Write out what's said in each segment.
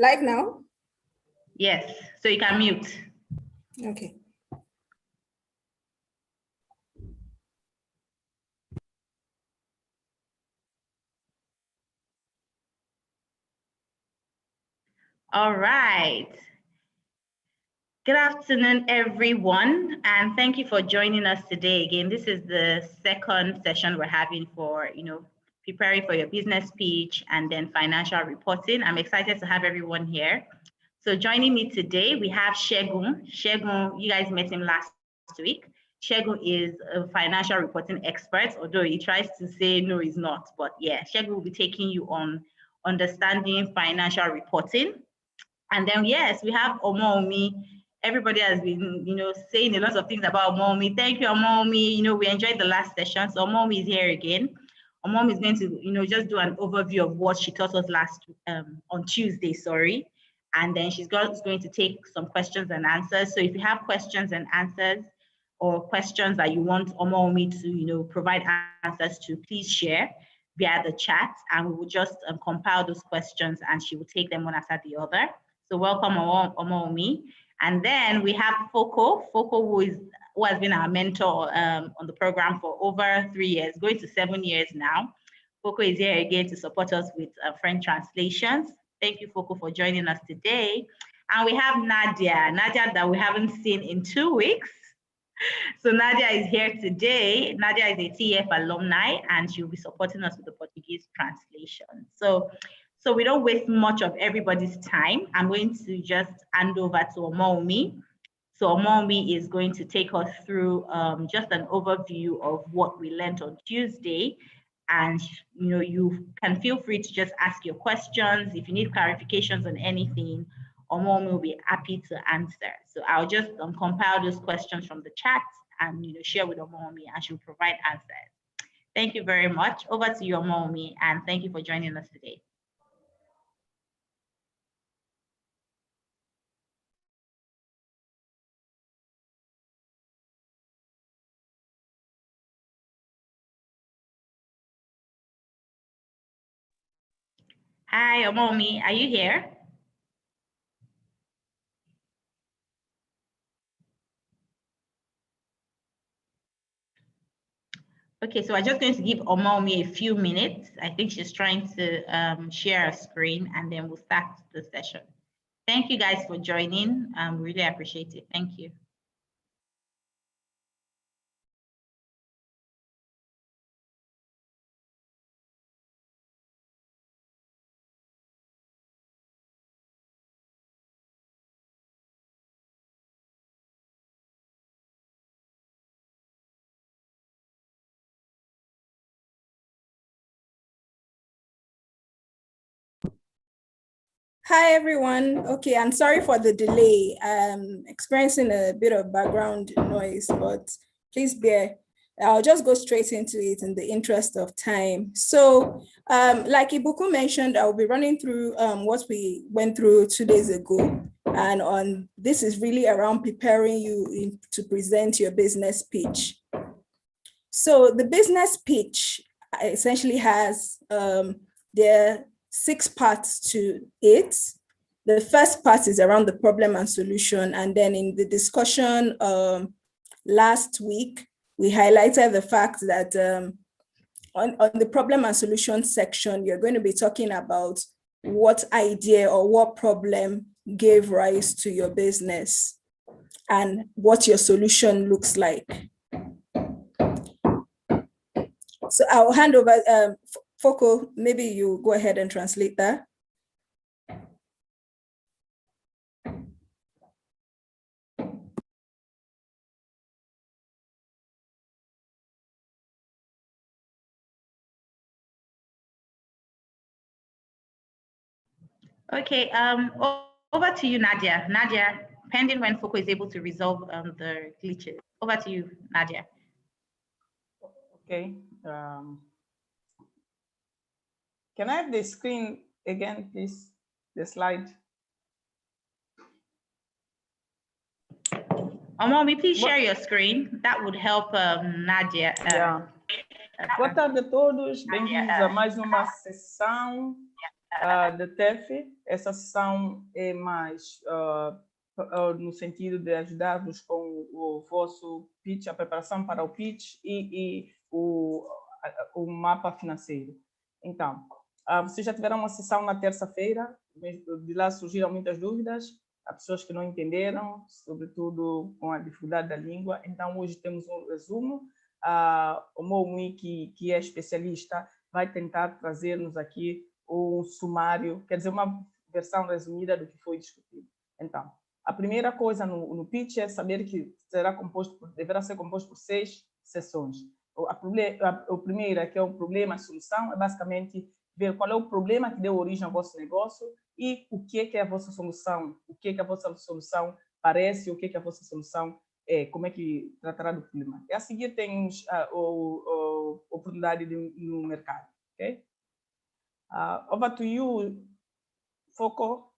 Live now? Yes, so you can mute. Okay. All right. Good afternoon, everyone, and thank you for joining us today. Again, this is the second session we're having for, preparing for your business pitch and then financial reporting. I'm excited to have everyone here. So joining me today, we have Shegun. Shegun, you guys met him last week. Shegun is a financial reporting expert, although he tries to say no, he's not. But yeah, Shegun will be taking you on understanding financial reporting. And then, yes, we have Omomi. Everybody has been, saying a lot of things about Omomi. Thank you, Omomi. We enjoyed the last session. So Omomi is here again. Omomi is going to, just do an overview of what she taught us on Tuesday, sorry. And then she's going to take some questions and answers. So if you have questions and answers or questions that you want Omomi to, provide answers to, please share via the chat, and we will just compile those questions and she will take them one after the other. So welcome, Omomi. And then we have Foko, who has been our mentor on the program for over 3 years, going to 7 years now. Foko is here again to support us with French translations. Thank you, Foko, for joining us today. And we have Nadia that we haven't seen in 2 weeks. So Nadia is here today. Nadia is a TF alumni, and she'll be supporting us with the Portuguese translation. So we don't waste much of everybody's time. I'm going to just hand over to Omomi. So Omomi is going to take us through just an overview of what we learned on Tuesday. And you can feel free to just ask your questions. If you need clarifications on anything, Omomi will be happy to answer. So I'll just compile those questions from the chat and share with Omomi, and she'll provide answers. Thank you very much. Over to you, Omomi, and thank you for joining us today. Hi, Omomi, are you here? Okay, so I'm just going to give Omomi a few minutes. I think she's trying to share a screen, and then we'll start the session. Thank you guys for joining. Really appreciate it. Thank you. Hi, everyone. Okay, I'm sorry for the delay. I'm experiencing a bit of background noise, but please bear. I'll just go straight into it in the interest of time. So like Ibuku mentioned, I'll be running through what we went through 2 days ago. And this is really around preparing you to present your business pitch. So the business pitch essentially has there 6 parts to it. The first part is around the problem and solution. And then in the discussion last week, we highlighted the fact that on the problem and solution section, you're going to be talking about what idea or what problem gave rise to your business and what your solution looks like. So I'll hand over, Foko, maybe you go ahead and translate that. Okay, over to you, Nadia. Nadia, pending when Foko is able to resolve the glitches. Over to you, Nadia. Okay. Can I have the screen again, please? The slide. Omomi, please share your screen. That would help Nadia. Boa tarde a todos, bem-vindos a mais uma sessão da Tef. Essa sessão é mais no sentido de ajudar-vos com o vosso pitch, a preparação para o pitch e o mapa financeiro. Então, vocês já tiveram uma sessão na terça-feira, de lá surgiram muitas dúvidas, há pessoas que não entenderam, sobretudo com a dificuldade da língua. Então, hoje temos um resumo. O Moumi, que é especialista, vai tentar trazer-nos aqui um sumário, quer dizer, uma versão resumida do que foi discutido. Então, a primeira coisa no pitch é saber que deverá ser composto por 6 sessões. O primeiro, que é o problema e solução, é basicamente ver qual é o problema que deu origem ao vosso negócio e o que é a vossa solução, o que a vossa solução parece, o que a vossa solução é, como é que tratará do problema. E a seguir temos a oportunidade no mercado. Okay? Over to you, Foco.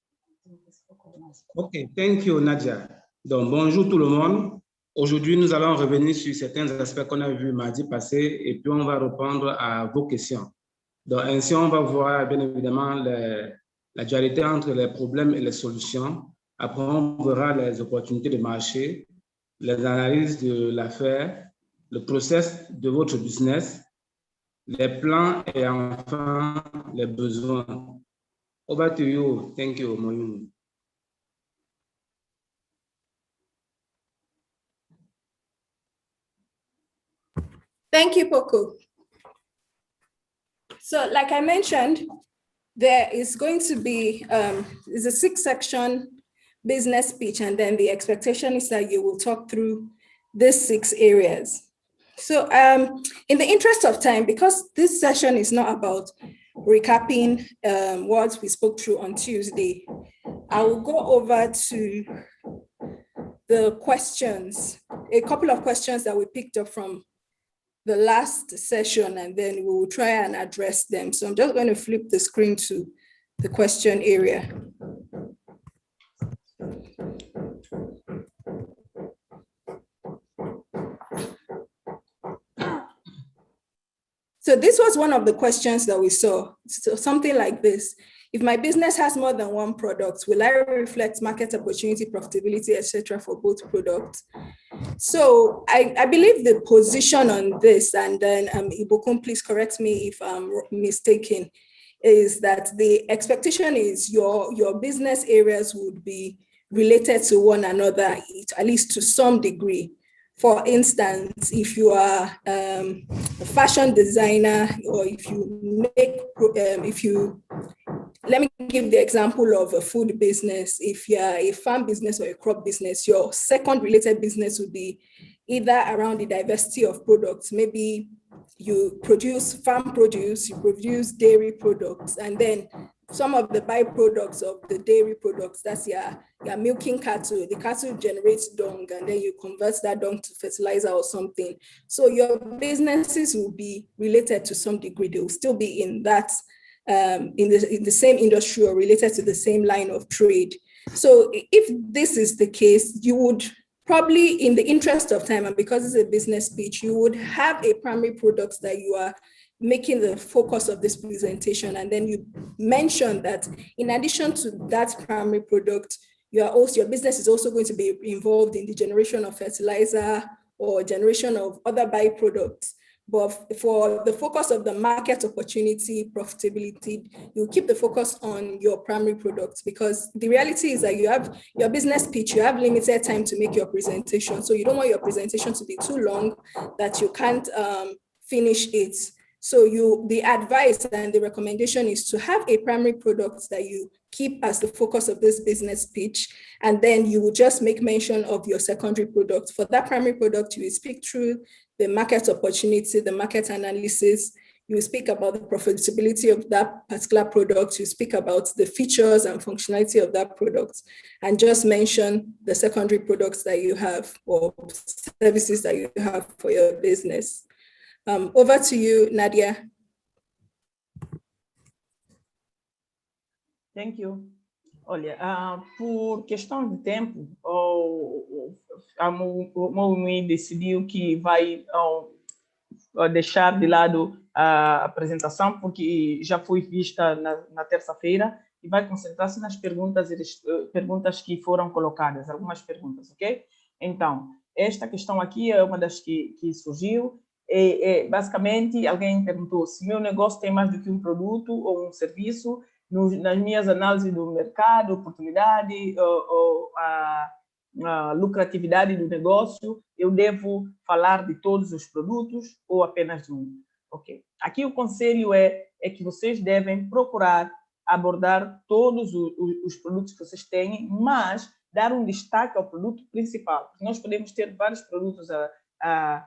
OK, thank you, Nadia. Donc, bonjour tout le monde. Aujourd'hui, nous allons revenir sur certains aspects qu'on a vus mardi passé et puis on va répondre à vos questions. Donc, ainsi, on va voir bien évidemment la dualité entre les problèmes et les solutions. Après, on verra les opportunités de marché, les analyses de l'affaire, le process de votre business, les plans et enfin les besoins. Over to you. Thank you, Moyun. Thank you, Poco. So like I mentioned, there is going to be is a 6-section business pitch, and then the expectation is that you will talk through these 6 areas. So in the interest of time, because this session is not about recapping what we spoke through on Tuesday, I will go over to the questions, a couple of questions that we picked up from the last session, and then we will try and address them. So I'm just going to flip the screen to the question area. So this was one of the questions that we saw. So something like this: if my business has more than one product, will I reflect market opportunity, profitability, etc. for both products? So I believe the position on this, and then Ibukun, please correct me if I'm mistaken, is that the expectation is your business areas would be related to one another, at least to some degree. For instance, if you are a fashion designer, or if you let me give the example of a food business. If you're a farm business or a crop business, your second related business would be either around the diversity of products. Maybe you produce farm produce, you produce dairy products, and then some of the byproducts of the dairy products, that's your milking cattle. The cattle generates dung, and then you convert that dung to fertilizer or something. So your businesses will be related to some degree. They will still be in that in the same industry or related to the same line of trade. So if this is the case, you would probably, in the interest of time, and because it's a business pitch, you would have a primary product that you are making the focus of this presentation. And then you mentioned that in addition to that primary product, your business is also going to be involved in the generation of fertilizer or generation of other byproducts. But for the focus of the market opportunity, profitability, you keep the focus on your primary products, because the reality is that you have your business pitch, you have limited time to make your presentation. So you don't want your presentation to be too long that you can't finish it. So the advice and the recommendation is to have a primary product that you keep as the focus of this business pitch, and then you will just make mention of your secondary product. For that primary product, you will speak through the market opportunity, the market analysis, you will speak about the profitability of that particular product, you speak about the features and functionality of that product, and just mention the secondary products that you have or services that you have for your business. Over to you, Nadia. Thank you. Olha, por questão de tempo, o Moumi decidiu que vai deixar de lado a apresentação, porque já foi vista na terça-feira, e vai concentrar-se nas perguntas que foram colocadas, algumas perguntas, ok? Então, esta questão aqui é uma das que surgiu. Basicamente, alguém perguntou se meu negócio tem mais do que um produto ou um serviço. Nas minhas análises do mercado, oportunidade, ou a lucratividade do negócio, eu devo falar de todos os produtos ou apenas de um? Ok. Aqui o conselho é que vocês devem procurar abordar todos os produtos que vocês têm, mas dar um destaque ao produto principal. Nós podemos ter vários produtos à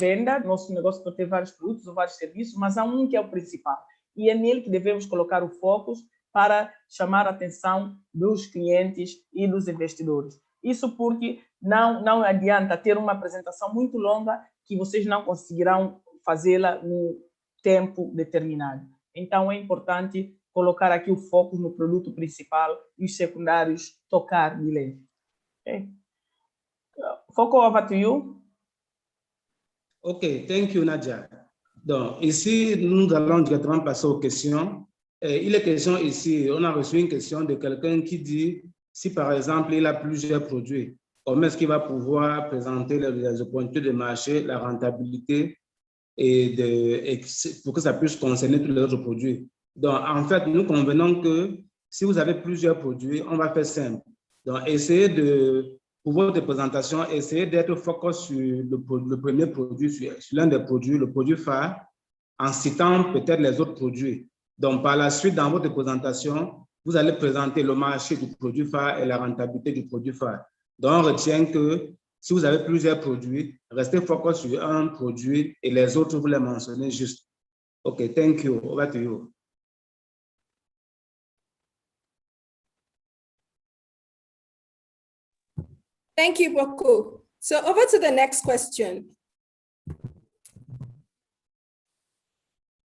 venda, nosso negócio pode ter vários produtos ou vários serviços, mas há um que é o principal. E é nele que devemos colocar o foco para chamar a atenção dos clientes e dos investidores. Isso porque não adianta ter uma apresentação muito longa que vocês não conseguirão fazê-la no tempo determinado. Então, é importante colocar aqui o foco no produto principal e os secundários tocar de leve. Okay? Foco, over to you. OK, thank you, Nadia. Donc, ici, nous allons directement passer aux questions. Il est question ici, on a reçu une question de quelqu'un qui dit, si par exemple, il a plusieurs produits, comment est-ce qu'il va pouvoir présenter les opportunités de marché, la rentabilité, pour que ça puisse concerner tous les autres produits. Donc, en fait, nous convenons que si vous avez plusieurs produits, on va faire simple. Donc, essayez de, pour votre présentation, essayez d'être focus sur le premier produit, sur l'un des produits, le produit phare, en citant peut-être les autres produits. Donc, par la suite, dans votre présentation, vous allez présenter le marché du produit phare et la rentabilité du produit phare. Donc, on retient que si vous avez plusieurs produits, restez focus sur un produit et les autres, vous les mentionnez juste. OK, thank you. Over to you. Thank you, Boko. So over to the next question.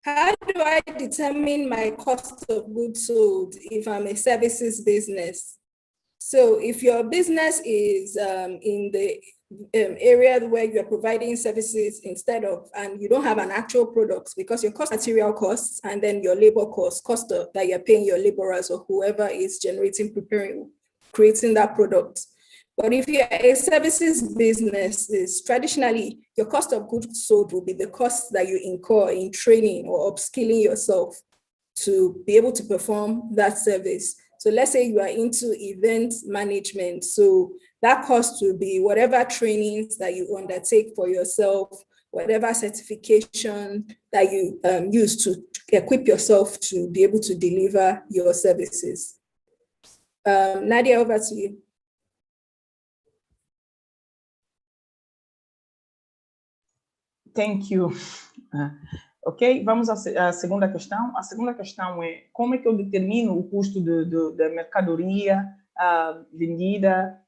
How do I determine my cost of goods sold if I'm a services business? So if your business is in the area where you're providing services instead of, and you don't have an actual product, because your material costs and then your labor cost that you're paying your laborers or whoever is creating that product. But if you're a services business, is traditionally your cost of goods sold will be the costs that you incur in training or upskilling yourself to be able to perform that service. So let's say you are into event management. So that cost will be whatever trainings that you undertake for yourself, whatever certification that you use to equip yourself to be able to deliver your services. Nadia, over to you. Thank you. Ok, vamos à segunda questão. A segunda questão é como é que eu determino o custo da mercadoria vendida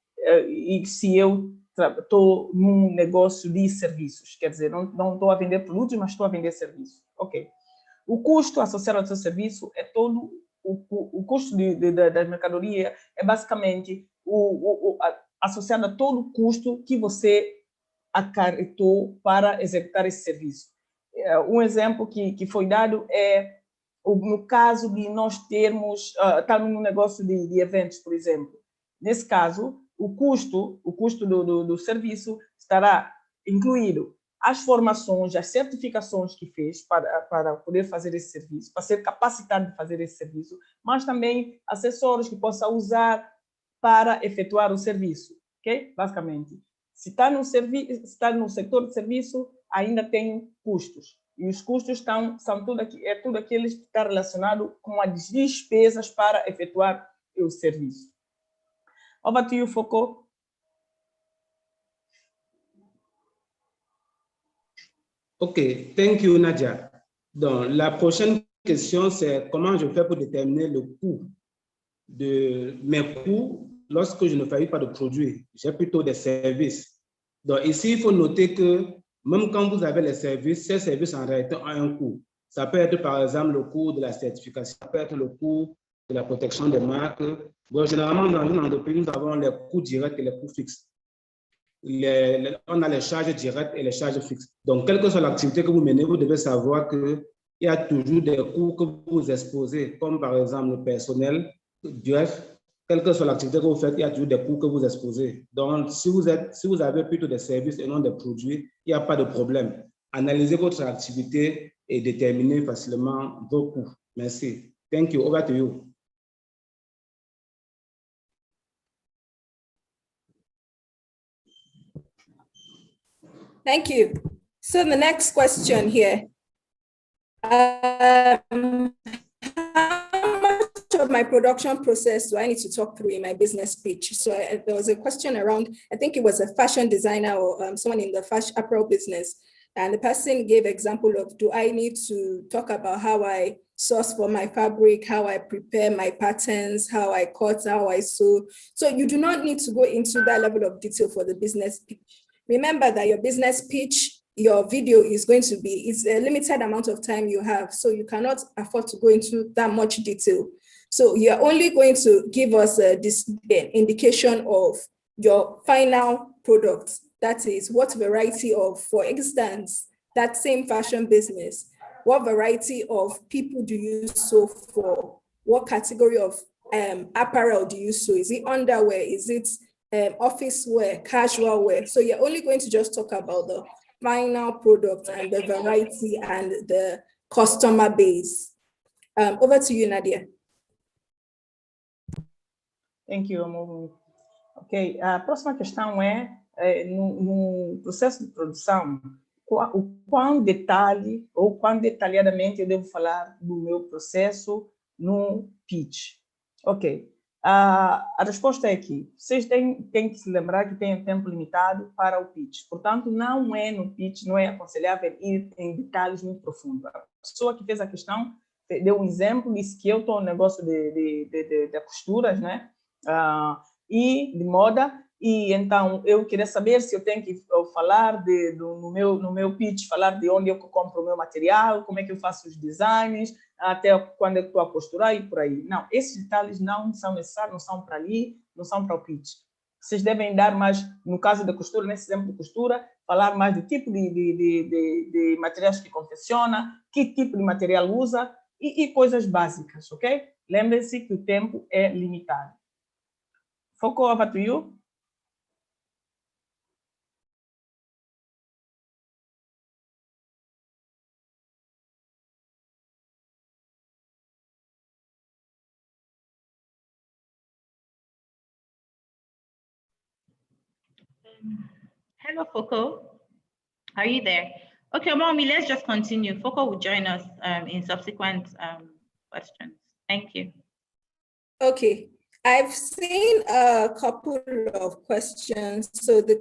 e se eu estou num negócio de serviços. Quer dizer, não estou a vender produtos, mas estou a vender serviços. Ok. O custo associado ao seu serviço é todo o custo da mercadoria é basicamente associado a todo o custo que você acarretou para executar esse serviço. Um exemplo que foi dado é no caso de nós termos, estarmos num negócio de eventos, por exemplo. Nesse caso, o custo do serviço estará incluído as formações, as certificações que fez para poder fazer esse serviço, para ser capacitado de fazer esse serviço, mas também acessórios que possa usar para efetuar o serviço, ok? Basicamente. Se está no setor de serviço, ainda tem custos. E os custos são tudo aqueles que estão relacionados com as despesas para efetuar o serviço. Over to you, Foucault. OK, thank you, Nadia. Donc, la prochaine question, c'est comment je fais pour déterminer le coût de mes coûts lorsque je ne fabrique pas de produits. J'ai plutôt des services. Donc, ici, il faut noter que même quand vous avez les services, ces services en réalité ont un coût. Ça peut être, par exemple, le coût de la certification, ça peut être le coût de la protection des marques. Bon, généralement, dans une entreprise, nous avons les coûts directs et les coûts fixes. on a les charges directes et les charges fixes. Donc, quelle que soit l'activité que vous menez, vous devez savoir qu'il y a toujours des coûts que vous exposez, comme par exemple le personnel, bref, quelle que soit l'activité que vous faites, il y a toujours des coûts que vous exposez. Donc, si vous avez plutôt des services et non des produits, il n'y a pas de problème. Analysez votre activité et déterminez facilement vos coûts. Merci. Thank you. Over to you. Thank you. So the next question here. How much of my production process do I need to talk through in my business pitch? So there was a question around, I think it was a fashion designer or someone in the fashion apparel business. And the person gave example of, do I need to talk about how I source for my fabric, how I prepare my patterns, how I cut, how I sew. So you do not need to go into that level of detail for the business pitch. Remember that your business pitch, your video is going to be, it's a limited amount of time you have, so you cannot afford to go into that much detail. So you're only going to give us this indication of your final product. That is, what variety of, for instance, that same fashion business, what variety of people do you sew for? What category of apparel do you sew? Is it underwear? Is it office wear, casual wear? So you're only going to just talk about the final product and the variety and the customer base. Over to you, Nadia. Thank you, Amoru. Ok, a próxima questão é, no processo de produção, o quão detalhe ou quão detalhadamente eu devo falar do meu processo no pitch. Ok, a resposta é aqui. Vocês têm que se lembrar que tem um tempo limitado para o pitch. Portanto, não é no pitch, não é aconselhável ir em detalhes muito profundos. A pessoa que fez a questão deu um exemplo, disse que eu estou no negócio de costuras, né? E de moda, e então eu queria saber se eu tenho que falar no meu pitch, falar de onde eu compro o meu material, como é que eu faço os designs, até quando eu estou a costurar e por aí. Não, esses detalhes não são necessários, não são para ali, não são para o pitch. Vocês devem dar mais, no caso da costura, nesse exemplo de costura, falar mais do tipo de materiais que confecciona, que tipo de material usa e coisas básicas, ok? Lembrem-se que o tempo é limitado. Foco, over to you. Hello, Foco. Are you there? Okay, Mommy, let's just continue. Foco will join us in subsequent questions. Thank you. Okay, I've seen a couple of questions. So the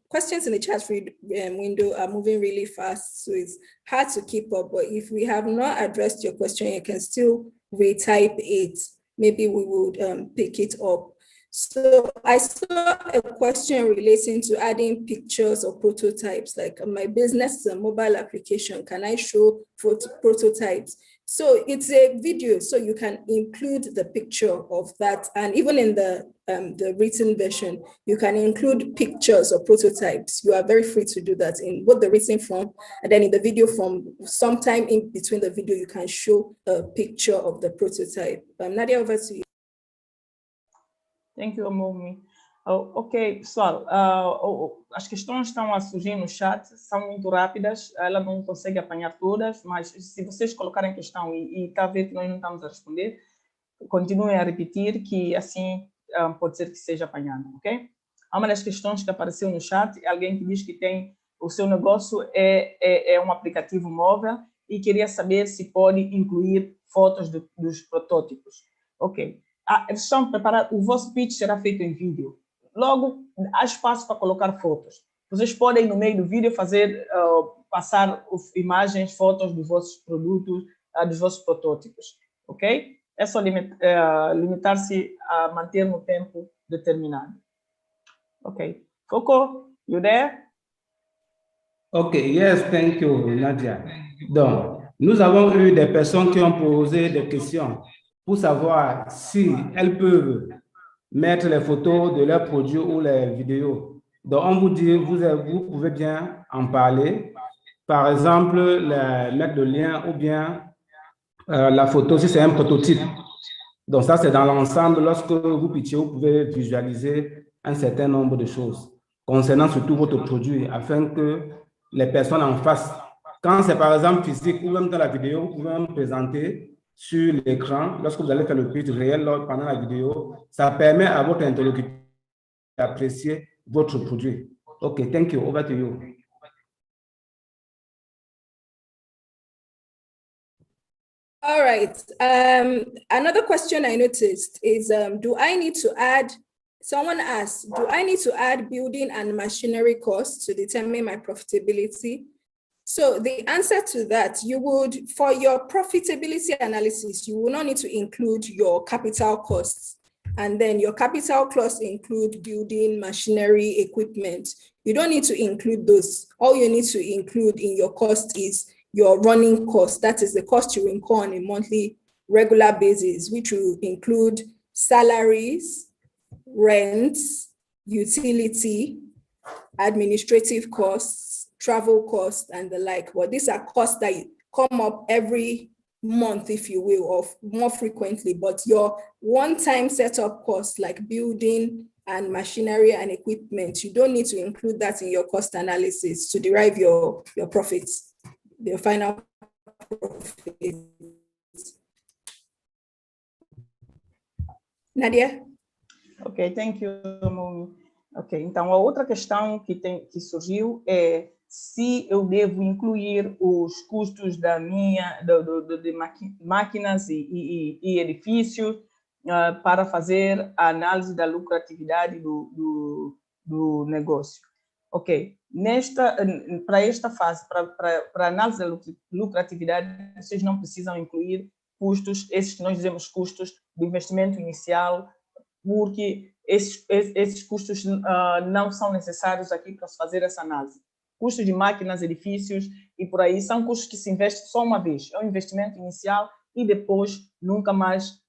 questions in the chat window are moving really fast, so it's hard to keep up. But if we have not addressed your question, you can still retype it. Maybe we would pick it up. So I saw a question relating to adding pictures or prototypes, like my business is a mobile application. Can I show prototypes? So it's a video, so you can include the picture of that. And even in the written version, you can include pictures or prototypes. You are very free to do that in both the written form and then in the video form. Sometime in between the video, you can show a picture of the prototype. Nadia, over to you. Thank you, Amoru. Ok, pessoal, as questões estão a surgir no chat, são muito rápidas, ela não consegue apanhar todas, mas se vocês colocarem questão e está a ver que nós não estamos a responder, continuem a repetir que assim pode ser que seja apanhado, ok? Há uma das questões que apareceu no chat, é alguém que diz que tem, o seu negócio é um aplicativo móvel e queria saber se pode incluir fotos dos protótipos. Ok. Estão preparados, o vosso pitch será feito em vídeo. Logo, há espaço para colocar fotos. Vocês podem, no meio do vídeo, passar imagens, fotos dos vossos produtos, dos vossos protótipos. Ok? É só limitar-se a manter no tempo determinado. Ok. Foco, you there? Ok, yes, thank you, Nadia. Donc, nous avons eu des personnes qui ont posé des questions pour savoir si elles peuvent mettre les photos de leurs produits ou les vidéos Donc, on vous dit, vous pouvez bien en parler. Par exemple, mettre le lien ou bien la photo, si c'est un prototype. Donc, ça, c'est dans l'ensemble. Lorsque vous pitchez, vous pouvez visualiser un certain nombre de choses concernant surtout votre produit afin que les personnes en face, quand c'est par exemple physique ou même dans la vidéo, vous pouvez même présenter sur l'écran. Lorsque vous allez faire le pitch réel pendant la vidéo, ça permet à votre interlocuteur d'apprécier votre produit. OK, thank you. Over to you. All right. Another question I noticed is, do I need to add, someone asked, do I need to add building and machinery costs to determine my profitability? So the answer to that, you would, for your profitability analysis, you will not need to include your capital costs. And then your capital costs include building, machinery, equipment. You don't need to include those. All you need to include in your cost is your running cost. That is the cost you incur on a monthly regular basis, which will include salaries, rents, utility, administrative costs, travel costs, and the like. But these are costs that come up every month, if you will, or more frequently. But your one-time setup costs like building and machinery and equipment, you don't need to include that in your cost analysis to derive your profits, your final profit. Nadia? Ok, thank you, Momi. Ok, então a outra questão que surgiu é se eu devo incluir os custos da de máquinas e edifícios para fazer a análise da lucratividade do negócio. Ok, para esta fase, para análise da lucratividade, vocês não precisam incluir custos, esses que nós dizemos custos do investimento inicial, porque esses custos não são necessários aqui para se fazer essa análise. Custos de máquinas, edifícios e por aí são custos que se investem só uma vez. É um investimento inicial e depois nunca mais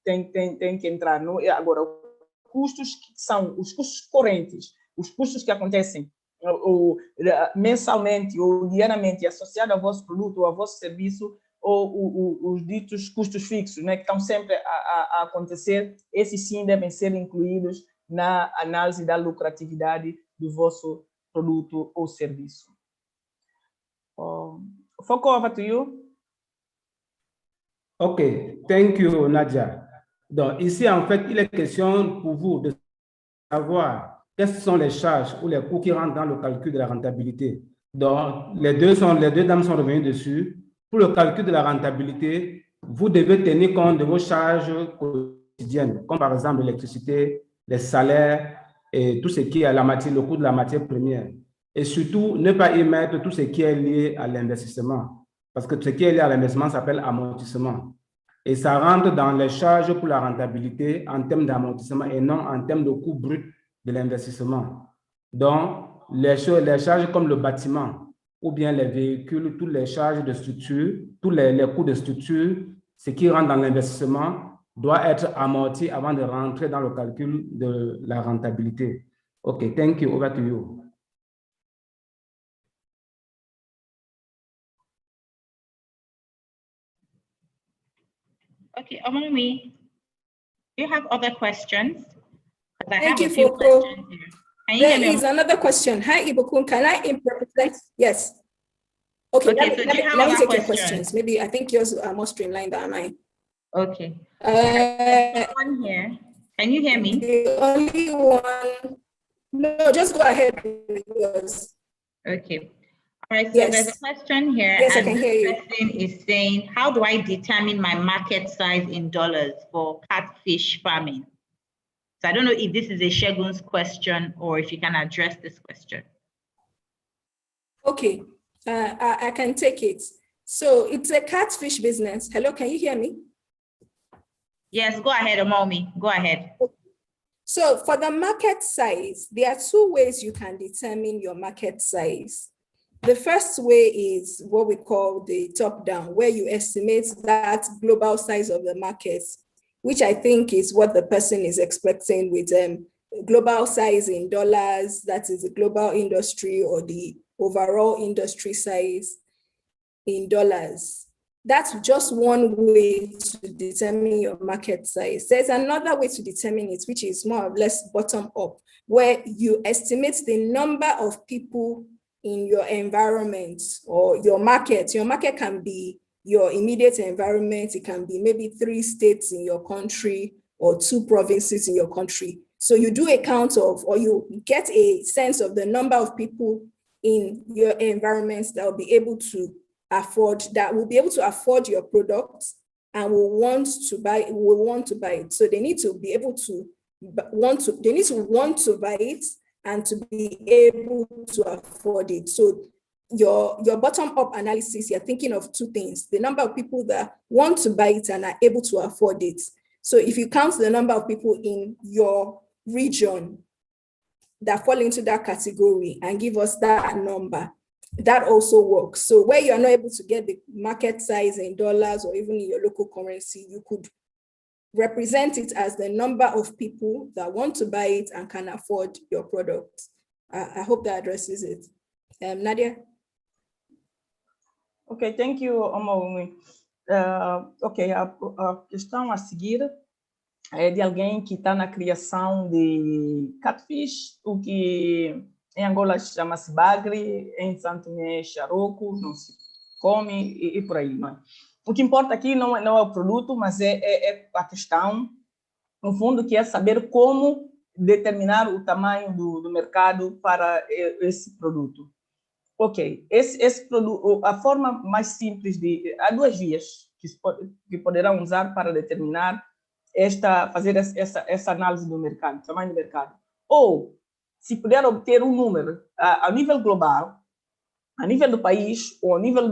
tem que entrar. Agora, custos que são os custos correntes, os custos que acontecem mensalmente ou diariamente associados ao vosso produto ou ao vosso serviço, ou os ditos custos fixos, né, que estão sempre a acontecer, esses sim devem ser incluídos na análise da lucratividade do vosso produto ou serviço. Foco, over to you. OK, thank you, Nadia. Donc, ici, en fait, il est question pour vous de savoir quelles sont les charges ou les coûts qui rentrent dans le calcul de la rentabilité. Donc, les deux dames sont revenues dessus. Pour le calcul de la rentabilité, vous devez tenir compte de vos charges quotidiennes, comme par exemple l'électricité, les salaires et tout ce qui est le coût de la matière première. Et surtout, ne pas y mettre tout ce qui est lié à l'investissement, parce que ce qui est lié à l'investissement s'appelle amortissement. Et ça rentre dans les charges pour la rentabilité en termes d'amortissement et non en termes de coût brut de l'investissement. Donc, les charges comme le bâtiment, ou bien les véhicules, toutes les charges de structure, tous les coûts de structure, ce qui rentre dans l'investissement doit être amorti avant de rentrer dans le calcul de la rentabilité. OK, thank you. Over to you. Okay, Omomi, do you have other questions? Thank you, Foko. There is another question. Hi, Ibukun. Can I represent? Yes. Okay, let me take your questions. Maybe I think yours are more streamlined than mine. Okay. One here. Can you hear me? The only one. No, just go ahead with yours. Okay. All right, so yes. There's a question here. Yes, I can hear you. The question is saying, how do I determine my market size in dollars for catfish farming? So I don't know if this is a Shegun's question or if you can address this question. Okay, I can take it. So it's a catfish business. Hello, can you hear me? Yes, go ahead, Omomi. Go ahead. So for the market size, there are two ways you can determine your market size. The first way is what we call the top-down, where you estimate that global size of the market, which I think is what the person is expecting with global size in dollars, that is the global industry or the overall industry size in dollars. That's just one way to determine your market size. There's another way to determine it, which is more or less bottom up, where you estimate the number of people in your environment or your market. Your market can be your immediate environment. It can be maybe 3 states in your country or 2 provinces in your country. So you do a count of, or you get a sense of the number of people in your environments that will be able to afford, that will be able to afford your products and will want to buy it. So they need to be able to want to buy it and to be able to afford it. So your bottom-up analysis, you're thinking of 2 things: the number of people that want to buy it and are able to afford it. So if you count the number of people in your region that fall into that category and give us that number, that also works. So where you are not able to get the market size in dollars or even in your local currency, you could represent it as the number of people that want to buy it and can afford your product. I hope that addresses it. Nadia? Ok, thank you, Omoumi. Ok, a questão a seguir é de alguém que está na criação de catfish, o que em Angola chama-se bagre, em Santo Tomé charoco, não se come e por aí, não é? O que importa aqui não é o produto, mas é a questão, no fundo, que é saber como determinar o tamanho do mercado para esse produto. Ok, esse produto, a forma mais simples há 2 vias que poderão usar para determinar fazer essa análise do mercado, tamanho do mercado. Ou, se puder obter um número a nível global, a nível do país, ou a nível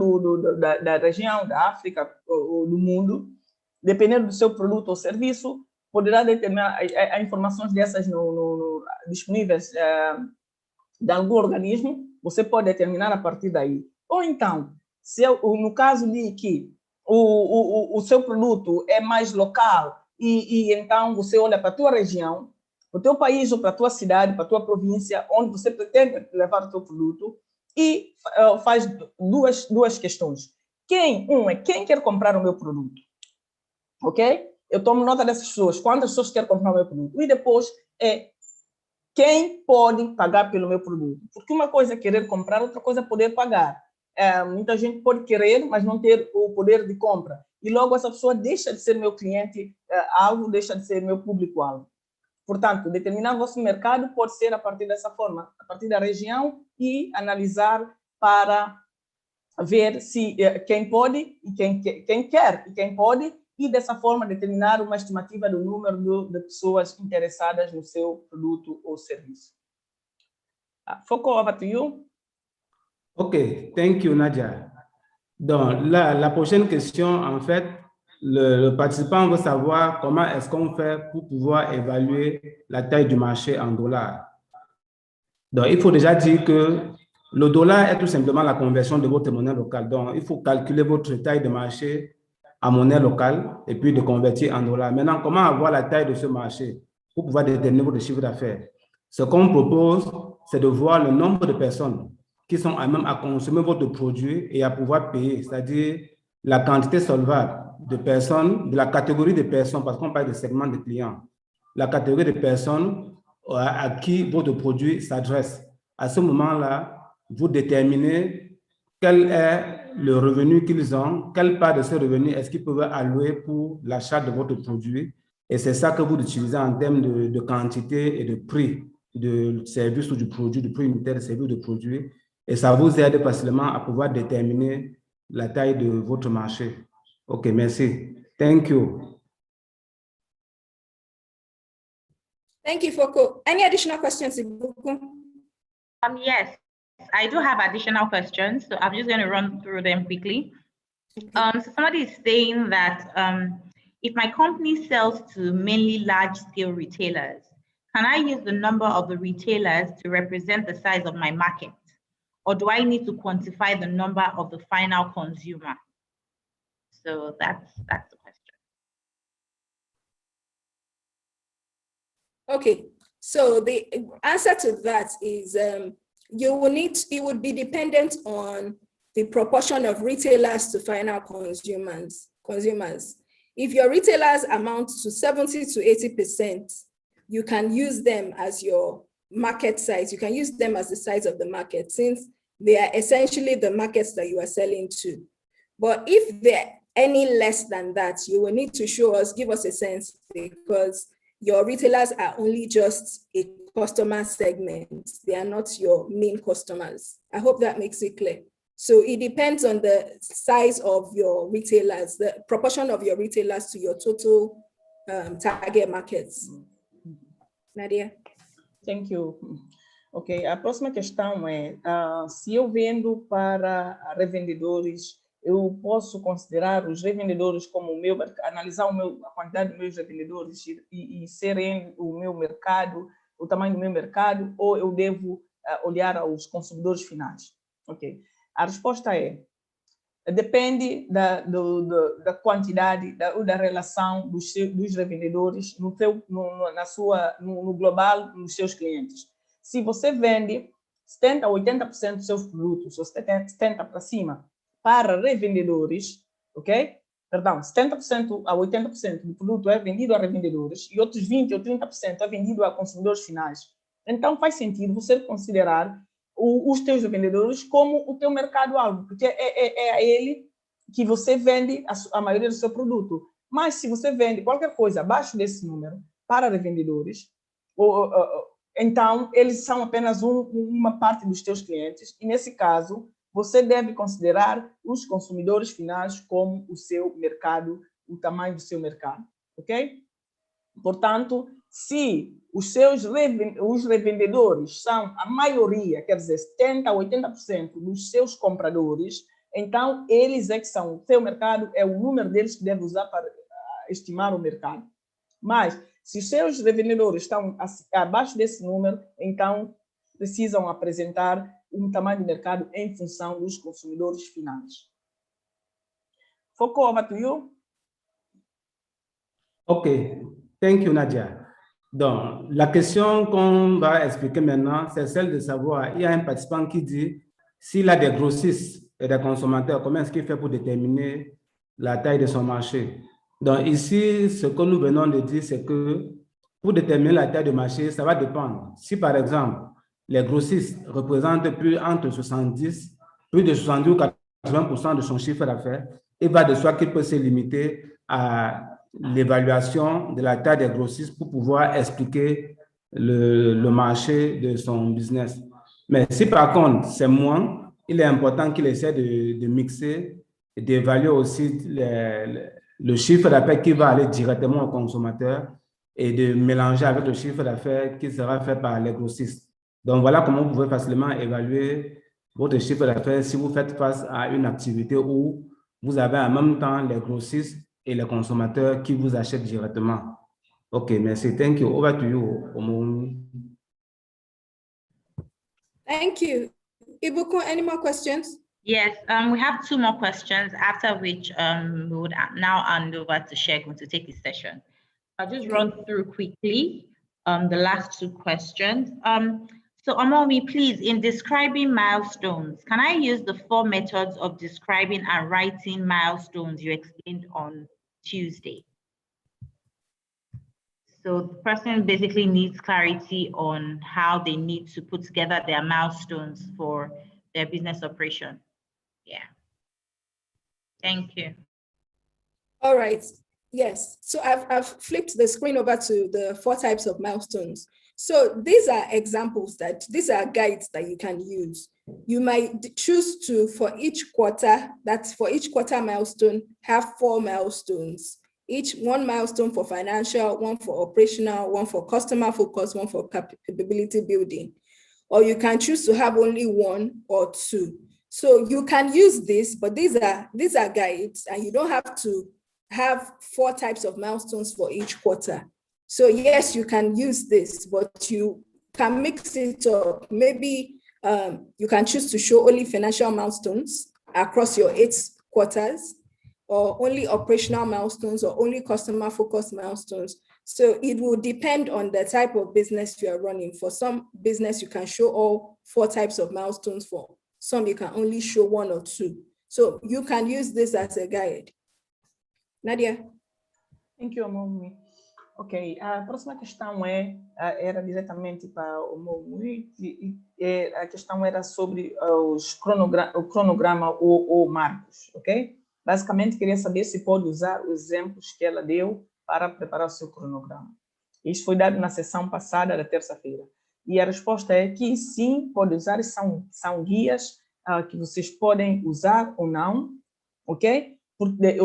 da região, da África ou do mundo, dependendo do seu produto ou serviço, poderá determinar as informações dessas disponíveis de algum organismo, você pode determinar a partir daí. Ou então, no caso de que o seu produto é mais local e então você olha para a tua região, para o teu país ou para a tua cidade, para a tua província, onde você pretende levar o teu produto, e faz duas questões. Quem quer comprar o meu produto? Ok? Eu tomo nota dessas pessoas. Quantas pessoas querem comprar o meu produto? E depois quem pode pagar pelo meu produto? Porque uma coisa é querer comprar, outra coisa é poder pagar. Muita gente pode querer, mas não ter o poder de compra. E logo essa pessoa deixa de ser meu cliente alvo, deixa de ser meu público-alvo. Portanto, determinar o vosso mercado pode ser a partir dessa forma, a partir da região, e analisar para ver se quem pode e quem quer e quem pode, e dessa forma determinar uma estimativa do número de pessoas interessadas no seu produto ou serviço. Foco, over to you. Ok, thank you, Nadia. Donc, la prochaine question, en fait, le participant veut savoir comment est-ce qu'on fait pour pouvoir évaluer la taille du marché en dollars. Donc, il faut déjà dire que le dollar est tout simplement la conversion de votre monnaie locale. Donc, il faut calculer votre taille de marché en monnaie locale et puis de convertir en dollars. Maintenant, comment avoir la taille de ce marché pour pouvoir déterminer votre chiffre d'affaires? Ce qu'on propose, c'est de voir le nombre de personnes qui sont à même à consommer votre produit et à pouvoir payer, c'est-à-dire la quantité solvable de personnes, de la catégorie de personnes, parce qu'on parle de segment de clients, la catégorie de personnes à qui votre produit s'adresse. À ce moment-là, vous déterminez quel est le revenu qu'ils ont, quelle part de ce revenu est-ce qu'ils peuvent allouer pour l'achat de votre produit. Et c'est ça que vous utilisez en termes de quantité et de prix de service ou du produit, du prix unitaire de service ou de produit. Et ça vous aide facilement à pouvoir déterminer la taille de votre marché. OK, merci. Thank you. Thank you, Foko. Any additional questions, Ibuku? Yes, I do have additional questions, so I'm just going to run through them quickly. So somebody is saying that if my company sells to mainly large-scale retailers, can I use the number of the retailers to represent the size of my market? Or do I need to quantify the number of the final consumer? So that's the question. Okay, So the answer to that is it would be dependent on the proportion of retailers to final consumers. If your retailers amount to 70 to 80%, you can use them as your market size. You can use them as the size of the market, since they are essentially the markets that you are selling to. But if they're any less than that, you will need to give us a sense, because your retailers are only just a customer segment. They are not your main customers. I hope that makes it clear. So it depends on the size of your retailers, the proportion of your retailers to your total target markets. Nadia? Thank you. Ok, a próxima questão é, se eu vendo para revendedores, eu posso considerar os revendedores como o meu, analisar a quantidade dos meus revendedores e serem o meu mercado, o tamanho do meu mercado, ou eu devo olhar aos consumidores finais? Ok, a resposta é, depende da quantidade ou da relação dos revendedores no global, nos seus clientes. Se você vende 70% a 80% dos seus produtos, ou 70% para cima, para revendedores, ok? Perdão, 70% a 80% do produto é vendido a revendedores e outros 20% ou 30% é vendido a consumidores finais. Então, faz sentido você considerar os teus revendedores como o teu mercado-alvo, porque é a ele que você vende a maioria do seu produto. Mas se você vende qualquer coisa abaixo desse número para revendedores, então eles são apenas uma parte dos teus clientes, e nesse caso você deve considerar os consumidores finais como o seu mercado, o tamanho do seu mercado, ok? Portanto, se os revendedores são a maioria, quer dizer, 70% a 80% dos seus compradores, então eles é que são o seu mercado, é o número deles que deve usar para estimar o mercado. Mas, se os seus revendedores estão abaixo desse número, então precisam apresentar um tamanho de mercado em função dos consumidores finais. Foucault, over to you. OK. Thank you, Nadia. Donc, la question qu'on va expliquer maintenant, c'est celle de savoir, il y a un participant qui dit, s'il a des grossistes et des consommateurs, comment est-ce qu'il fait pour déterminer la taille de son marché? Donc, ici, ce que nous venons de dire, c'est que pour déterminer la taille de marché, ça va dépendre. Si, par exemple, les grossistes représentent plus de 70 ou 80% de son chiffre d'affaires, il va de soi qu'il peut se limiter à l'évaluation de la taille des grossistes pour pouvoir expliquer le marché de son business. Mais si par contre c'est moins, il est important qu'il essaie de mixer et d'évaluer aussi le chiffre d'affaires qui va aller directement au consommateur et de mélanger avec le chiffre d'affaires qui sera fait par les grossistes. Donc voilà comment vous pouvez facilement évaluer votre chiffre d'affaires si vous faites face à une activité où vous avez en même temps les grossistes et les consommateurs qui vous achètent directement. OK, merci. Thank you. Over to you, Omomi. Thank you. Ibuku, any more questions? Yes, we have 2 more questions, after which we would now hand over to Shegun to take his session. I'll just run through quickly the last 2 questions. So Omomi, please, in describing milestones, can I use the 4 methods of describing and writing milestones you explained on Tuesday? So the person basically needs clarity on how they need to put together their milestones for their business operation. Yeah. Thank you. All right. Yes. So I've flipped the screen over to the 4 types of milestones. So these are examples these are guides that you can use. You might choose to, for each quarter milestone, have 4 milestones. Each 1 milestone for financial, 1 for operational, 1 for customer focus, 1 for capability building. Or you can choose to have only 1 or 2. So you can use this, but these are guides, and you don't have to have 4 types of milestones for each quarter. So yes, you can use this, but you can mix it up. Maybe you can choose to show only financial milestones across your 8 quarters, or only operational milestones, or only customer focused milestones. So it will depend on the type of business you are running. For some business, you can show all 4 types of milestones. For some, you can only show 1 or 2. So you can use this as a guide. Nadia? Thank you, Momi. Ok, a próxima questão era diretamente para o Momi, e a questão era sobre o cronograma ou marcos, ok? Basicamente, queria saber se pode usar os exemplos que ela deu para preparar o seu cronograma. Isso foi dado na sessão passada, da terça-feira. E a resposta é que sim, pode usar, são guias que vocês podem usar ou não, ok? Porque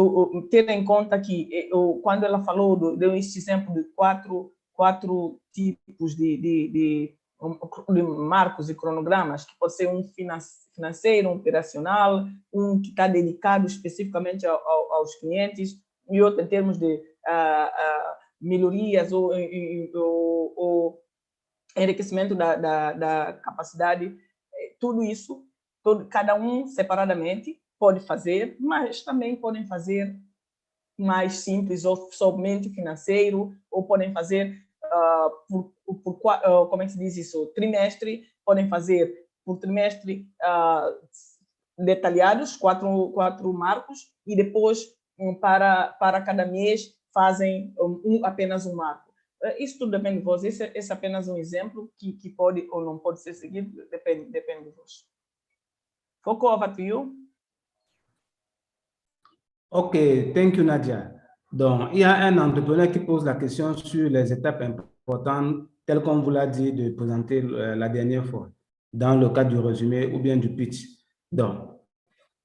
ter em conta que quando ela falou, deu esse exemplo de quatro tipos de marcos e cronogramas, que pode ser um financeiro, um operacional, um que está dedicado especificamente aos clientes, e outro em termos de melhorias ou enriquecimento da capacidade. Tudo isso, cada um separadamente, pode fazer, mas também podem fazer mais simples, ou somente financeiro, ou podem fazer como é que se diz isso? Trimestre, podem fazer por trimestre detalhados, quatro marcos, e depois para cada mês fazem apenas um marco. Isso tudo depende de vós. Esse é apenas um exemplo que pode ou não pode ser seguido, depende de vós. Foco, over to you. Ok, thank you Nadia. Donc, il y a un entrepreneur qui pose la question sur les étapes importantes, telles qu'on vous l'a dit de présenter la dernière fois, dans le cadre du résumé ou bien du pitch. Donc,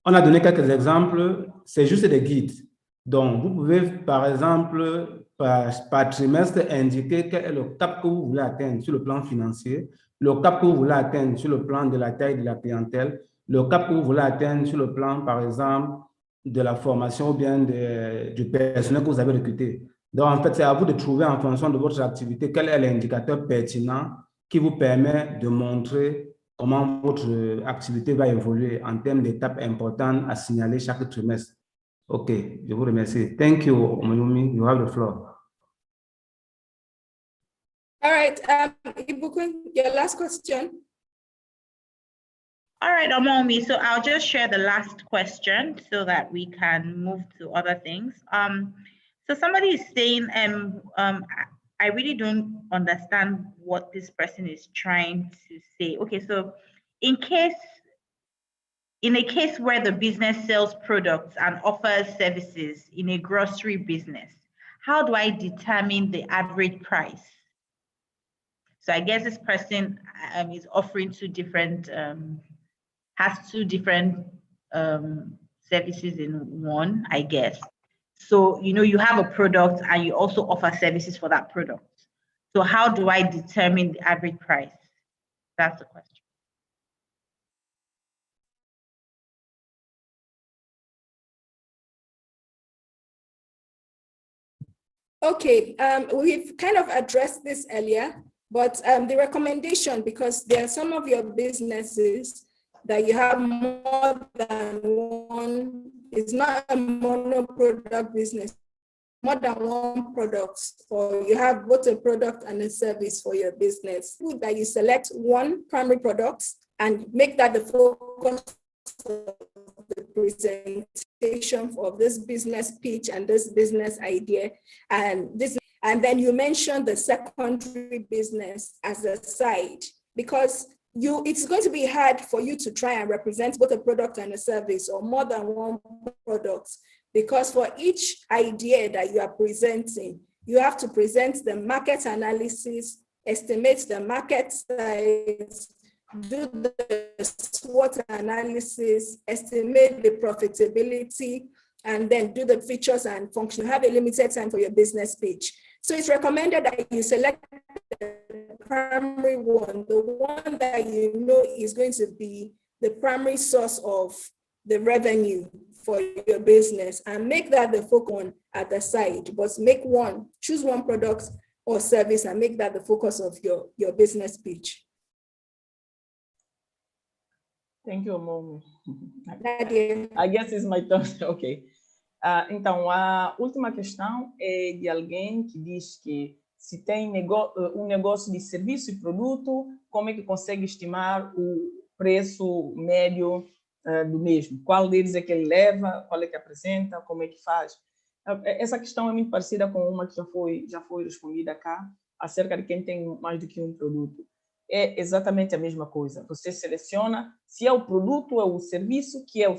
on a donné quelques exemples, c'est juste des guides. Donc, vous pouvez, par exemple, par trimestre, indiquer quel est le cap que vous voulez atteindre sur le plan financier, le cap que vous voulez atteindre sur le plan de la taille de la clientèle, le cap que vous voulez atteindre sur le plan, par exemple, de la formation ou bien du personnel que vous avez recruté. Donc, en fait, c'est à vous de trouver en fonction de votre activité quel est l'indicateur pertinent qui vous permet de montrer comment votre activité va évoluer en termes d'étapes importantes à signaler chaque trimestre. OK, je vous remercie. Thank you, Omoyumi. You have the floor. All right, Ibukun, your last question. All right, Omomi, so I'll just share the last question so that we can move to other things. So somebody is saying, I really don't understand what this person is trying to say. Okay, so in a case where the business sells products and offers services in a grocery business, how do I determine the average price? So I guess this person is offering has two different services in one, I guess. So, you have a product and you also offer services for that product. So how do I determine the average price? That's the question. Okay, we've kind of addressed this earlier, but the recommendation, because there are some of your businesses that you have more than one, it's not a mono-product business, more than one product, or you have both a product and a service for your business, that you select one primary product and make that the focus of the presentation of this business pitch and this business idea, and then you mention the secondary business as a side, because it's going to be hard for you to try and represent both a product and a service or more than one product, because for each idea that you are presenting, you have to present the market analysis, estimate the market size, do the SWOT analysis, estimate the profitability, and then do the features and functions. You have a limited time for your business pitch. So it's recommended that you select the primary one, the one that you know is going to be the primary source of the revenue for your business, and make that the focus on at the side, but choose one product or service and make that the focus of your business pitch. Thank you, Mom. Nadia. I guess it's my turn. Okay. Então, a última questão é de alguém que diz que se tem um negócio de serviço e produto, como é que consegue estimar o preço médio do mesmo? Qual deles é que ele leva, qual é que apresenta, como é que faz? Essa questão é muito parecida com uma que já foi respondida cá, acerca de quem tem mais do que um produto. É exatamente a mesma coisa. Você seleciona se é o produto ou o serviço que é o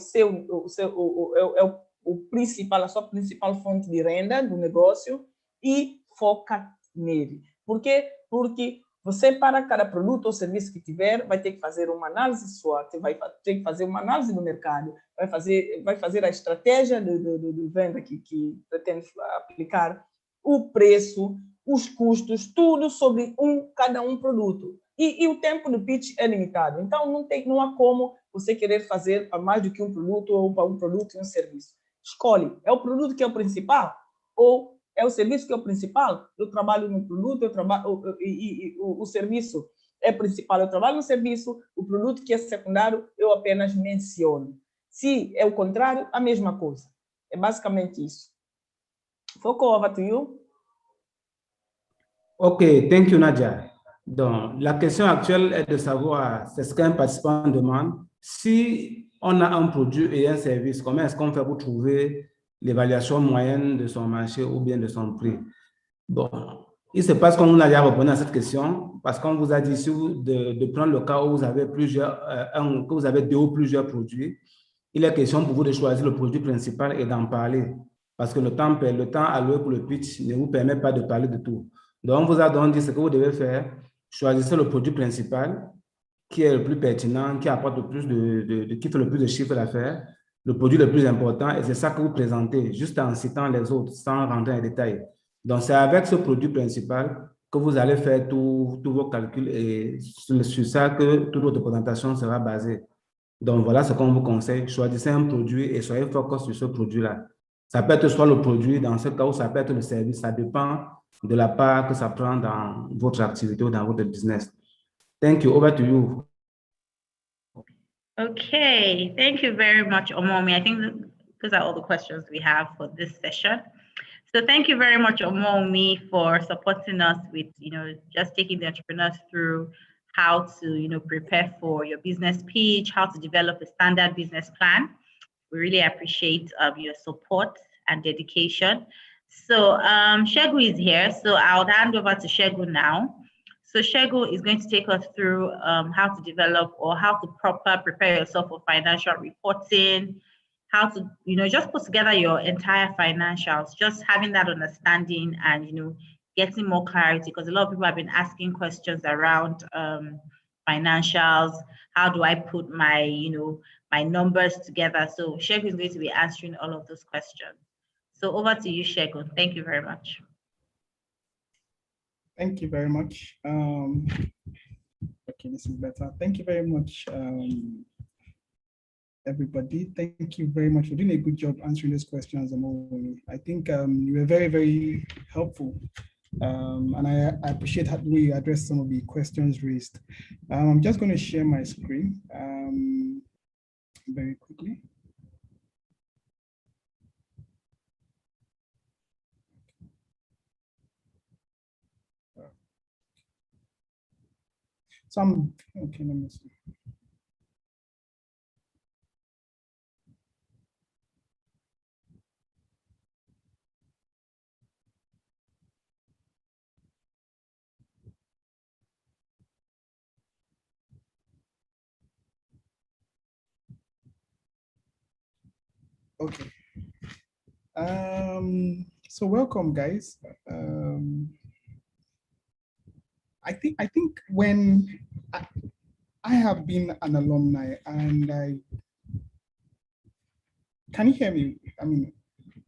principal, a sua principal fonte de renda do negócio e foca nele. Por quê? Porque você, para cada produto ou serviço que tiver, vai ter que fazer uma análise SWOT, vai ter que fazer uma análise do mercado, vai fazer a estratégia de venda que pretende aplicar, o preço, os custos, tudo sobre cada um produto. E o tempo do pitch é limitado. Então, não há como você querer fazer para mais do que um produto ou para um produto e um serviço. Escolhe. É o produto que é o principal? Ou é o serviço que é o principal? Eu trabalho no produto, o serviço é principal, eu trabalho no serviço, o produto que é secundário eu apenas menciono. Se é o contrário, a mesma coisa. É basicamente isso. Foco, over to you. OK, thank you, Nadia. Donc, la question actuelle est de savoir, c'est ce qu'un participant demande, si on a un produit et un service, comment est-ce qu'on fait pour trouver l'évaluation moyenne de son marché ou bien de son prix? Bon, il se passe qu'on a déjà répondu à cette question parce qu'on vous a dit de prendre le cas où vous avez que vous avez deux ou plusieurs produits. Il est question pour vous de choisir le produit principal et d'en parler parce que le temps alloué pour le pitch ne vous permet pas de parler de tout. Donc, on vous a donc dit ce que vous devez faire. Choisissez le produit principal qui est le plus pertinent, qui apporte le plus qui fait le plus de chiffre d'affaires, le produit le plus important, et c'est ça que vous présentez, juste en citant les autres, sans rentrer en détail. Donc, c'est avec ce produit principal que vous allez faire tous vos calculs et sur ça que toute votre présentation sera basée. Donc, voilà ce qu'on vous conseille. Choisissez un produit et soyez focus sur ce produit-là. Ça peut être soit le produit, dans ce cas où ça peut être le service, ça dépend de la part que ça prend dans votre activité ou dans votre business. Thank you. Over to you. Okay, thank you very much, Omomi. I think those are all the questions we have for this session. So thank you very much, Omomi, for supporting us with, just taking the entrepreneurs through how to, prepare for your business pitch, how to develop a standard business plan. We really appreciate your support and dedication. So Shegu is here, so I'll hand over to Shegu now. So Shegu is going to take us through how to develop or how to prepare yourself for financial reporting, how to, just put together your entire financials, just having that understanding and, getting more clarity, because a lot of people have been asking questions around financials. How do I put my, my numbers together? So Shegu is going to be answering all of those questions. So over to you, Shegu. Thank you very much. Thank you very much. Okay, this is better. Thank you very much, everybody. Thank you very much for doing a good job answering these questions. I think you were very, very helpful. And I appreciate how we addressed some of the questions raised. I'm just going to share my screen very quickly. Okay, let me see. Okay. So welcome, guys. I think when I have been an alumni and can you hear me? I mean,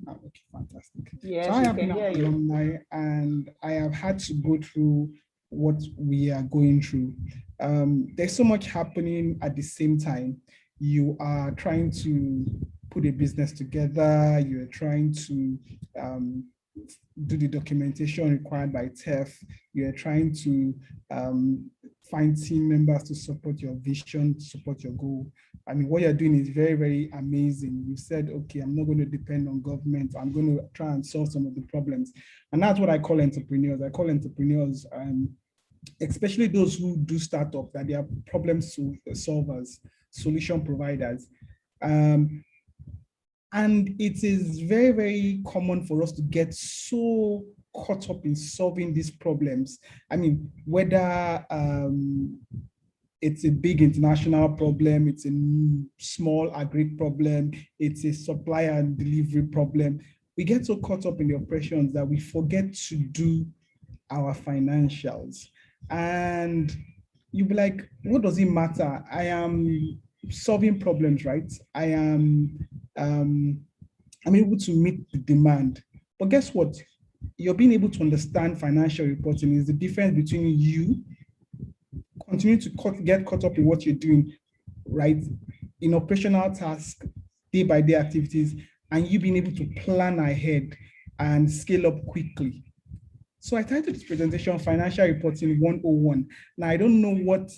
okay, fantastic. Yes, so I have been an alumni and I have had to go through what we are going through. There's so much happening at the same time. You are trying to put a business together. You're trying to do the documentation required by Tef. You're trying to find team members to support your vision, support your goal. I mean, what you're doing is very, very amazing. You said, okay, I'm not going to depend on government. I'm going to try and solve some of the problems. And that's what I call entrepreneurs. I call entrepreneurs, especially those who do startups, that they are problem solvers, solution providers. And it is very, very common for us to get so caught up in solving these problems. I mean, whether it's a big international problem, it's a small agri problem, it's a supply and delivery problem. We get so caught up in the operations that we forget to do our financials. And you'll be like, what does it matter? I am solving problems, right? I'm able to meet the demand. But guess what? You're being able to understand financial reporting is the difference between you continue to get caught up in what you're doing, right? In operational tasks, day-by-day activities, and you being able to plan ahead and scale up quickly. So I titled this presentation Financial Reporting 101. Now, I don't know what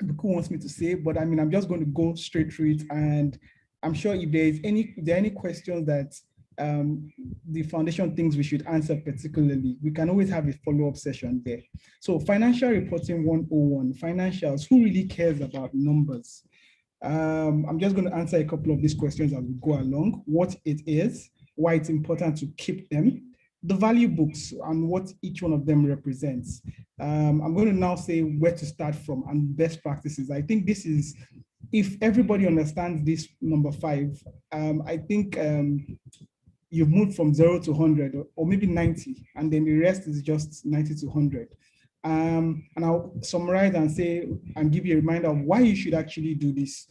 Buku wants me to say, but I mean, I'm just going to go straight through it. And I'm sure if there are any questions that the foundation thinks we should answer particularly, we can always have a follow-up session there. So Financial Reporting 101, financials, who really cares about numbers? I'm just going to answer a couple of these questions as we go along. What it is, why it's important to keep them, the value books and what each one of them represents. I'm going to now say where to start from and best practices. I think this is, if everybody understands this number 5, I think you've moved from 0 to 100 or maybe 90, and then the rest is just 90 to 100. And I'll summarize and say, and give you a reminder of why you should actually do this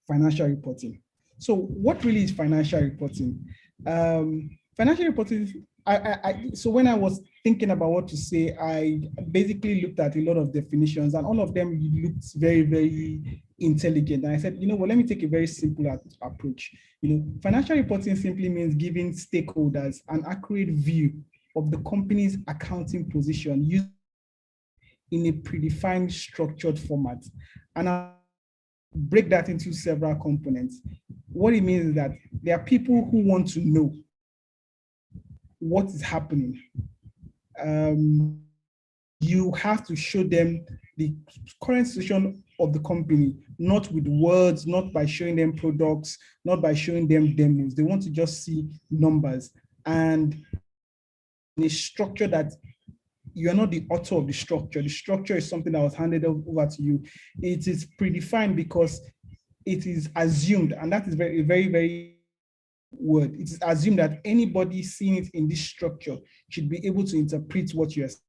financial reporting. So what really is financial reporting? Financial reporting, so when I was thinking about what to say, I basically looked at a lot of definitions, and all of them looked very, very intelligent. And I said, you know what, let me take a very simple approach. You know, financial reporting simply means giving stakeholders an accurate view of the company's accounting position used in a predefined structured format. And I'll break that into several components. What it means is that there are people who want to know what is happening. You have to show them the current situation of the company, not with words, not by showing them products, not by showing them demos. They want to just see numbers. And in a structure that you're not the author of the structure. The structure is something that was handed over to you. It is predefined because it is assumed, and that is very, very, very word. It is assumed that anybody seeing it in this structure should be able to interpret what you're saying.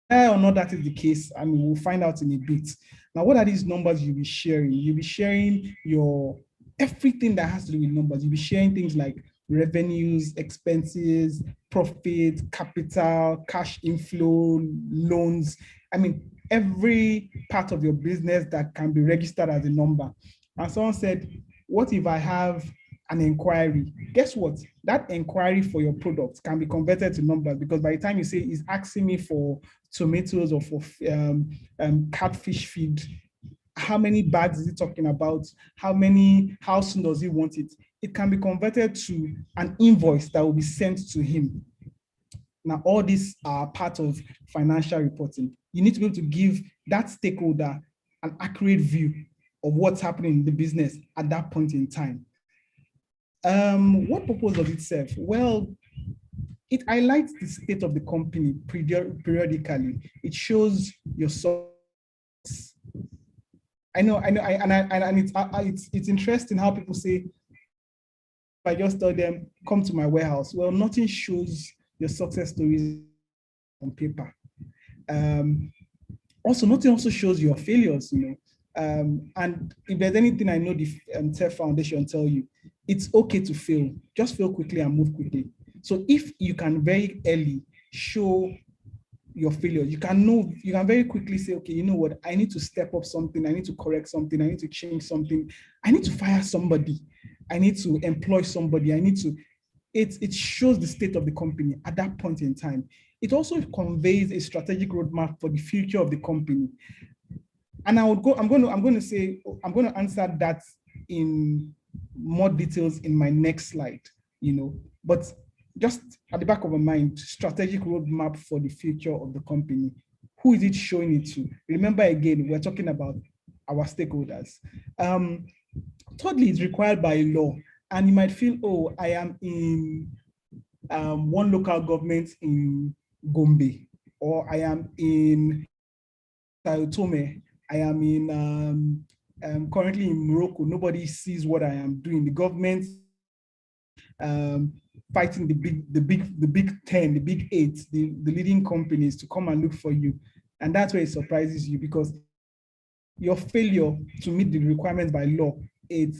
Whether or not that is the case, I mean, we'll find out in a bit. Now, what are these numbers you'll be sharing? You'll be sharing your everything that has to do with numbers. You'll be sharing things like revenues, expenses, profit, capital, cash inflow, loans. I mean, every part of your business that can be registered as a number. And someone said, what if I have an inquiry? Guess what? That inquiry for your product can be converted to numbers, because by the time you say he's asking me for tomatoes or for catfish feed, how many bags is he talking about? How soon does he want it? It can be converted to an invoice that will be sent to him. Now, all these are part of financial reporting. You need to be able to give that stakeholder an accurate view of what's happening in the business at that point in time. What purpose does it serve? Well, it highlights the state of the company periodically. It shows your success. I know, and it's interesting how people say, if I just tell them, come to my warehouse. Well, nothing shows your success stories on paper. Also, nothing also shows your failures, you know. And if there's anything I know the Tef Foundation tell you, it's okay to fail. Just fail quickly and move quickly. So if you can very early show your failure, you can very quickly say, okay, you know what, I need to step up something, I need to correct something, I need to change something, I need to fire somebody, I need to employ somebody, it shows the state of the company at that point in time. It also conveys a strategic roadmap for the future of the company. And I'm going to answer that in more details in my next slide, but just at the back of my mind, strategic roadmap for the future of the company. Who is it showing it to? Remember again, we're talking about our stakeholders. Thirdly, it's required by law. And you might feel, oh, I am in one local government in Gombe, or I am in Sao Tome, I am in currently in Morocco. Nobody sees what I am doing. The government fighting the big 10, the big 8, the leading companies to come and look for you. And that's where it surprises you, because your failure to meet the requirements by law, it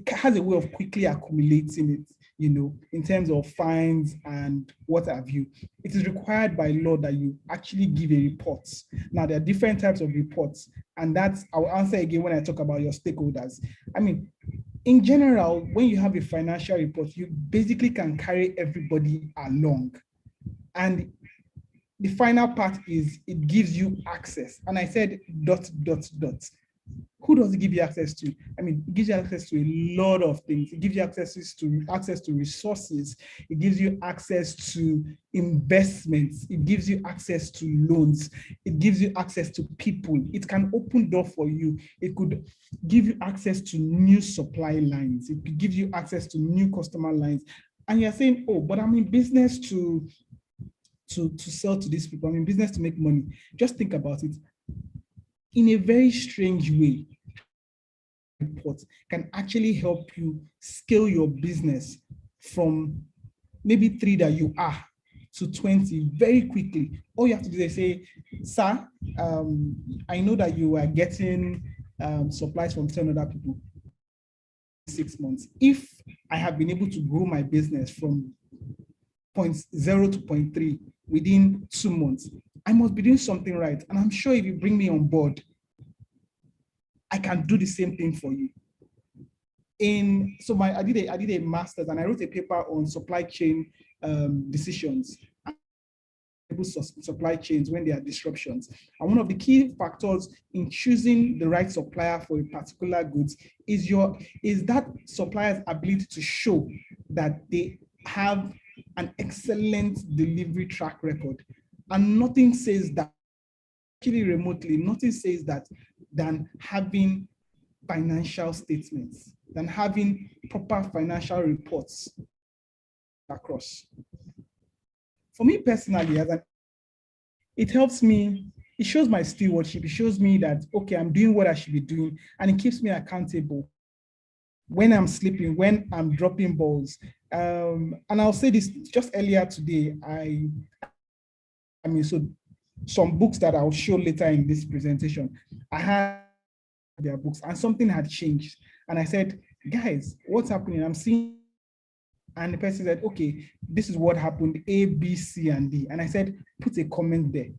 has a way of quickly accumulating it, in terms of fines and what have you. It is required by law that you actually give a report. Now, there are different types of reports, and I'll answer again when I talk about your stakeholders. I mean, in general, when you have a financial report, you basically can carry everybody along. And the final part is it gives you access. And I said ... Who does it give you access to? I mean, it gives you access to a lot of things. It gives you access to resources. It gives you access to investments. It gives you access to loans. It gives you access to people. It can open door for you. It could give you access to new supply lines. It could give you access to new customer lines. And you're saying, oh, but I'm in business to sell to these people. I'm in business to make money. Just think about it. In a very strange way, report can actually help you scale your business from maybe 3 that you are to 20 very quickly. All you have to do is say, sir, I know that you are getting supplies from 10 other people 6 months. If I have been able to grow my business from 0.0 to 0.3 within 2 months, I must be doing something right. And I'm sure if you bring me on board, I can do the same thing for you. I did a master's, and I wrote a paper on supply chain decisions, supply chains when there are disruptions. And one of the key factors in choosing the right supplier for a particular goods is that supplier's ability to show that they have an excellent delivery track record. And nothing says that, actually remotely, nothing says that than having financial statements, than having proper financial reports across. For me personally, it helps me, it shows my stewardship, it shows me that, okay, I'm doing what I should be doing, and it keeps me accountable when I'm sleeping, when I'm dropping balls. And I'll say this, just earlier today, so some books that I'll show later in this presentation, I had their books and something had changed. And I said, guys, what's happening? I'm seeing, and the person said, okay, this is what happened, A, B, C, and D. And I said, put a comment there.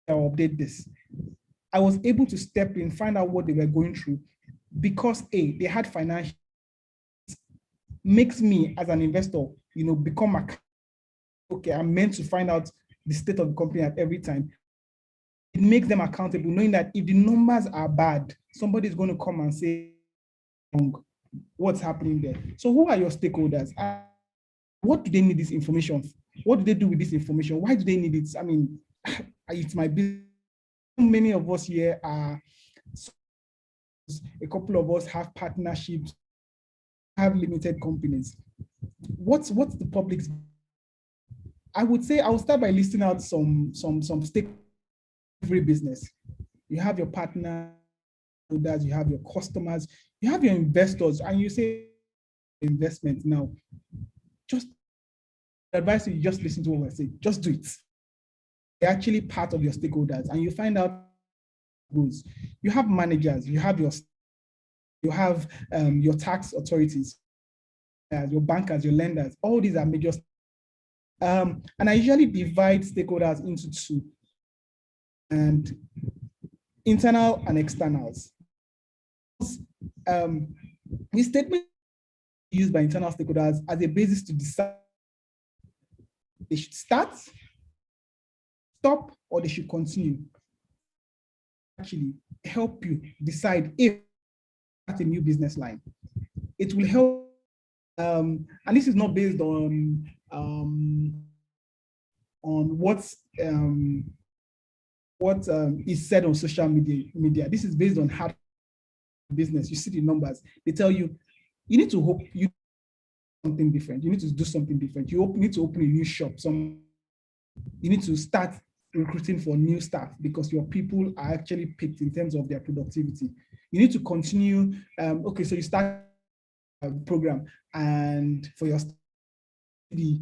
I'll update this. I was able to step in, find out what they were going through, because A, they had financial, makes me as an investor, become okay, I'm meant to find out the state of the company at every time. It makes them accountable, knowing that if the numbers are bad, somebody's going to come and say, what's happening there? So who are your stakeholders? What do they need this information for? What do they do with this information? Why do they need it? I mean, it's my business. Many of us here are, a couple of us have partnerships, have limited companies. What's the public's? I would say I will start by listing out some stake every business. You have your partners, you have your customers, you have your investors, and you say investment now. Just advise you just listen to what we're saying. Just do it. They're actually part of your stakeholders, and you find out rules. You have managers, you have your tax authorities, your bankers, your lenders. All these are major. And I usually divide stakeholders into two, and internal and externals. The statement used by internal stakeholders as a basis to decide they should start, stop, or they should continue. actually help you decide if that's a new business line. It will help, and this is not based on what is said on social media. This is based on hard business. You see the numbers. They tell you, you need to hope you do something different. You need to do something different. You need to open a new shop. You need to start recruiting for new staff because your people are actually picked in terms of their productivity. You need to continue. Okay, so you start a program, and for your the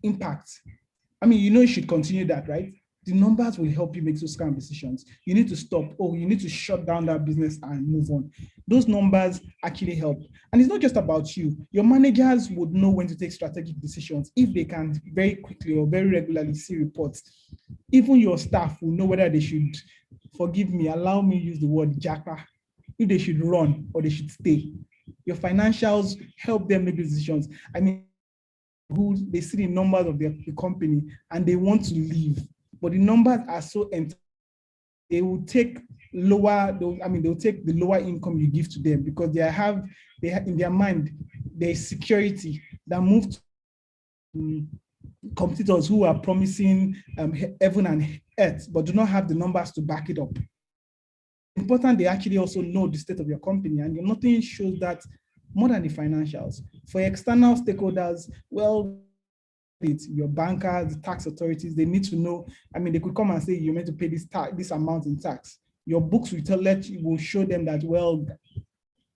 impact. I mean, you know, you should continue that, right? The numbers will help you make those kind of decisions. You need to stop. Oh, you need to shut down that business and move on. Those numbers actually help. And it's not just about you. Your managers would know when to take strategic decisions if they can very quickly or very regularly see reports. Even your staff will know whether they should, forgive me, allow me use the word japa, if they should run or they should stay. Your financials help them make decisions. I mean, who they see the numbers of the company and they want to leave, but the numbers are so they will take they'll take the lower income you give to them because they have in their mind there's security that moved competitors who are promising heaven and earth but do not have the numbers to back it up. Important, they actually also know the state of your company, and nothing shows that more than the financials. For external stakeholders, well, your bankers, the tax authorities, they need to know. I mean, they could come and say you're meant to pay this amount in tax. Your books will show them that, well,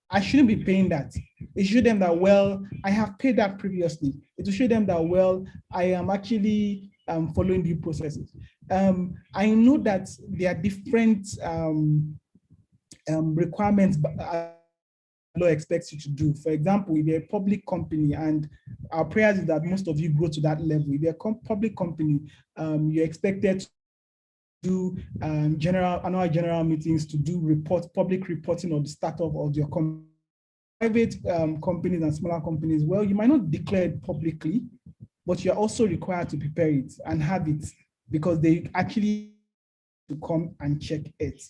I shouldn't be paying that. It show them that, well, I have paid that previously. It will show them that, well, I am actually following due processes. I know that there are different requirements law expects you to do. For example, if you're a public company, and our prayers is that most of you grow to that level. If you're a public company, you're expected to do annual general meetings, to do public reporting of the startup of your company. Private companies and smaller companies, well, you might not declare it publicly, but you're also required to prepare it and have it because they actually to come and check it.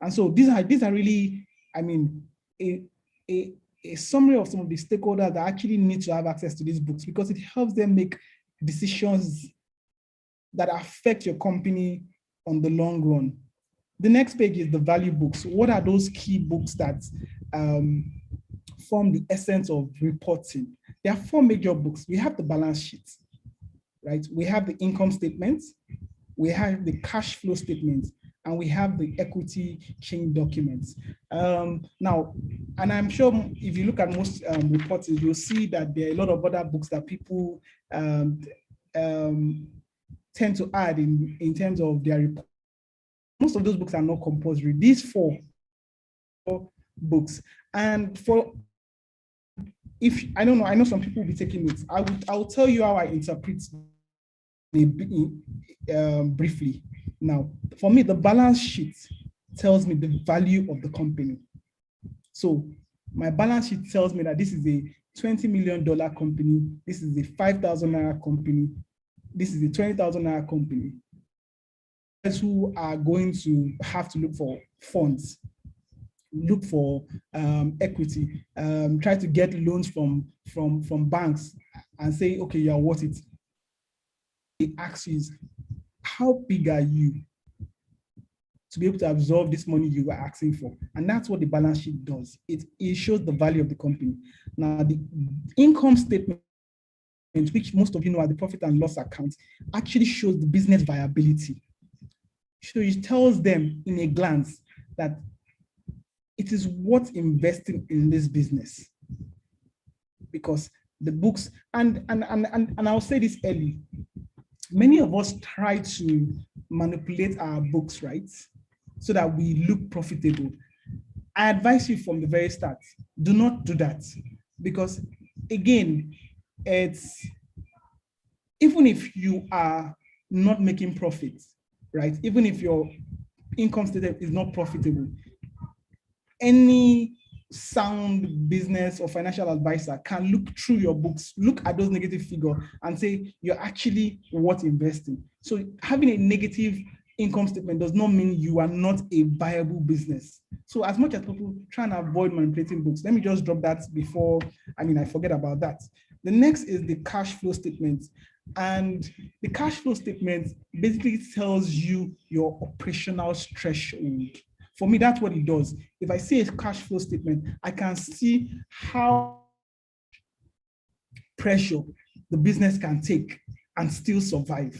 And so these are really, I mean, a summary of some of the stakeholders that actually need to have access to these books because it helps them make decisions that affect your company on the long run. The next page is the value books. What are those key books that form the essence of reporting? There are 4 major books. We have the balance sheet, right? We have the income statement, we have the cash flow statement, and we have the equity chain documents. Now, and I'm sure if you look at most reports, you'll see that there are a lot of other books that people tend to add in terms of their report. Most of those books are not compulsory. These 4 books. And I don't know, I know some people will be taking notes. I will tell you how I interpret briefly. Now, for me, the balance sheet tells me the value of the company. So my balance sheet tells me that this is a $20 million company, this is a 5,000 naira company, this is a 20,000 naira company. Who are going to have to look for funds, look for equity, try to get loans from banks and say, okay, you're worth it. The ask is, how big are you to be able to absorb this money you are asking for? And that's what the balance sheet does. It shows the value of the company. Now, the income statement, which most of you know are the profit and loss account, actually shows the business viability. So it tells them in a glance that it is worth investing in this business. Because the books, and I'll say this early, many of us try to manipulate our books, right? So that we look profitable. I advise you from the very start, do not do that. Because again, it's, even if you are not making profits, right? Even if your income statement is not profitable, any sound business or financial advisor can look through your books, look at those negative figures and say, you're actually worth investing. So having a negative income statement does not mean you are not a viable business. So as much as people try and avoid manipulating books, let me just drop that before, I forget about that. The next is the cash flow statement. And the cash flow statement basically tells you your operational threshold. For me, that's what it does. If I see a cash flow statement, I can see how pressure the business can take and still survive.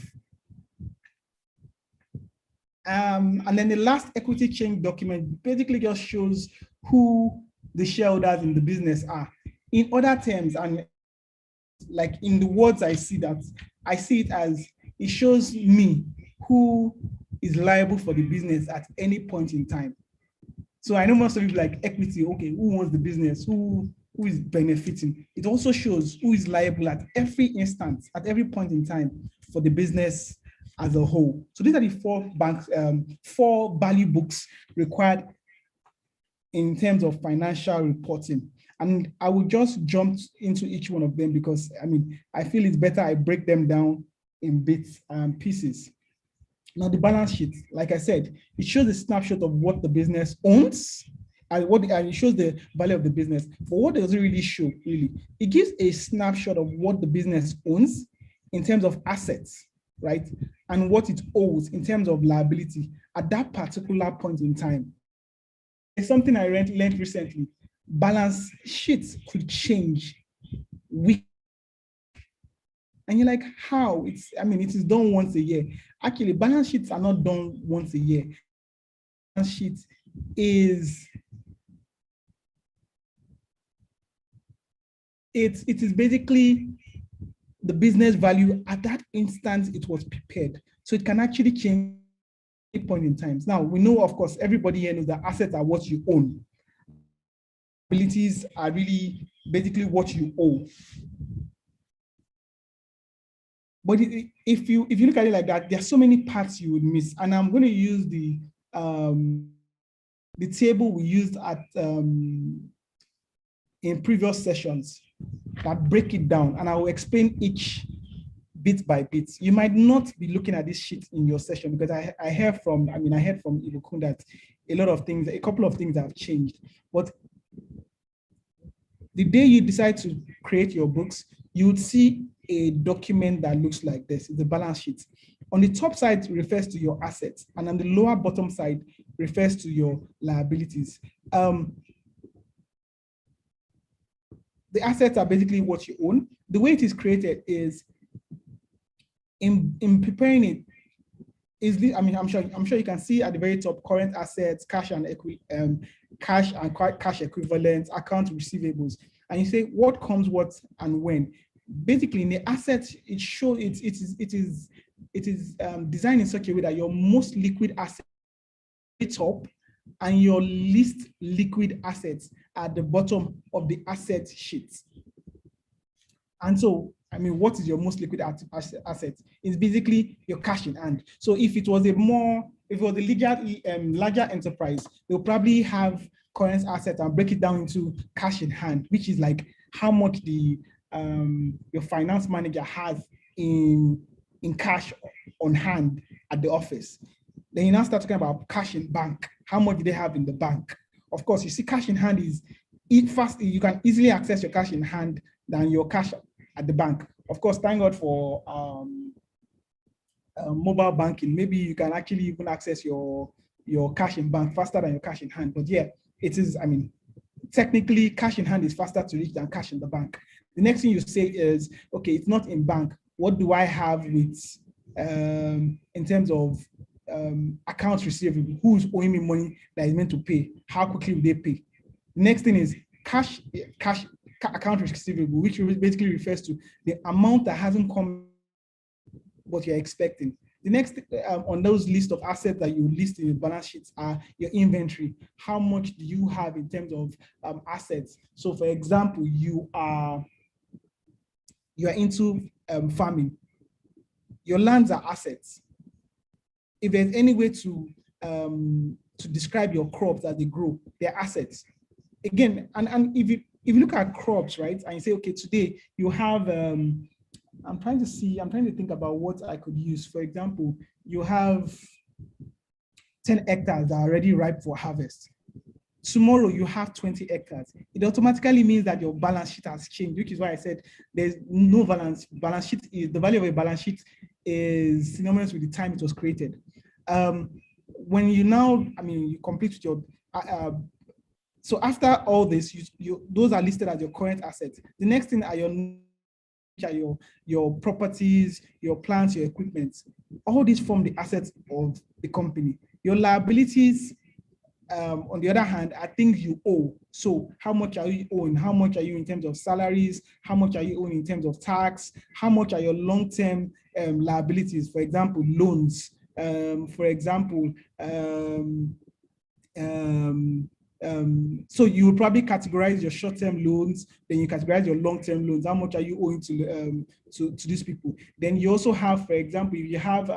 And then the last equity change document basically just shows who the shareholders in the business are. In other terms, and like in the words I see it as, it shows me who is liable for the business at any point in time. So I know most of you like equity, okay, who owns the business, who is benefiting. It also shows who is liable at every instance, at every point in time for the business as a whole. So these are the four value books required in terms of financial reporting. And I will just jump into each one of them because I feel it's better I break them down in bits and pieces. Now the balance sheet, like I said, it shows a snapshot of what the business owns and it shows the value of the business. But what does it really show, really? It gives a snapshot of what the business owns in terms of assets, right? And what it owes in terms of liability at that particular point in time. It's something I learned recently. Balance sheets could change week. And you're like, how? It is done once a year. Actually, balance sheets are not done once a year. Balance sheet is, it is basically the business value at that instance it was prepared. So it can actually change at any point in time. Now, we know, of course, everybody here knows that assets are what you own. Liabilities are really basically what you owe. But if you look at it like that, there are so many parts you would miss. And I'm going to use the table we used at in previous sessions that break it down, and I will explain each bit by bit. You might not be looking at this sheet in your session because I heard from Ibukun that a couple of things have changed. But the day you decide to create your books, you would see a document that looks like this, the balance sheet. On the top side refers to your assets, and on the lower bottom side refers to your liabilities. The assets are basically what you own. The way it is created is in preparing it. I'm sure you can see at the very top current assets, cash and cash equivalents, account receivables, and you say what comes what and when. Basically, in the assets, it shows it is designed in such a way that your most liquid assets at the top and your least liquid assets at the bottom of the asset sheet. And so, what is your most liquid asset? It's basically your cash in hand. So if it was a larger enterprise, they'll probably have current assets and break it down into cash in hand, which is like how much your finance manager has in cash on hand at the office. Then you now start talking about cash in bank. How much do they have in the bank? Of course, you see cash in hand is fast. You can easily access your cash in hand than your cash at the bank. Of course, thank God for mobile banking. Maybe you can actually even access your cash in bank faster than your cash in hand. But yeah, it is, technically cash in hand is faster to reach than cash in the bank. The next thing you say is, okay, it's not in bank. What do I have with, in terms of accounts receivable? Who's owing me money that is meant to pay? How quickly will they pay? The next thing is cash account receivable, which basically refers to the amount that hasn't come what you're expecting. The next on those list of assets that you list in your balance sheets are your inventory. How much do you have in terms of assets? So for example, you are into farming. Your lands are assets. If there's any way to describe your crops as they grow, they're assets. Again, and if you look at crops, right, and you say, okay, today you have, I'm trying to think about what I could use. For example, you have 10 hectares that are already ripe for harvest. Tomorrow you have 20 hectares. It automatically means that your balance sheet has changed, which is why I said there's no balance. Balance sheet is the value of a balance sheet is synonymous with the time it was created. When you now, you complete with your, so after all this, those are listed as your current assets. The next thing are your properties, your plants, your equipment. All these form the assets of the company. Your liabilities, on the other hand, are things you owe. So how much are you owing? How much are you in terms of salaries? How much are you owing in terms of tax? How much are your long-term liabilities? For example, loans. So you will probably categorize your short-term loans, then you categorize your long-term loans. How much are you owing to these people? Then you also have, for example, if you have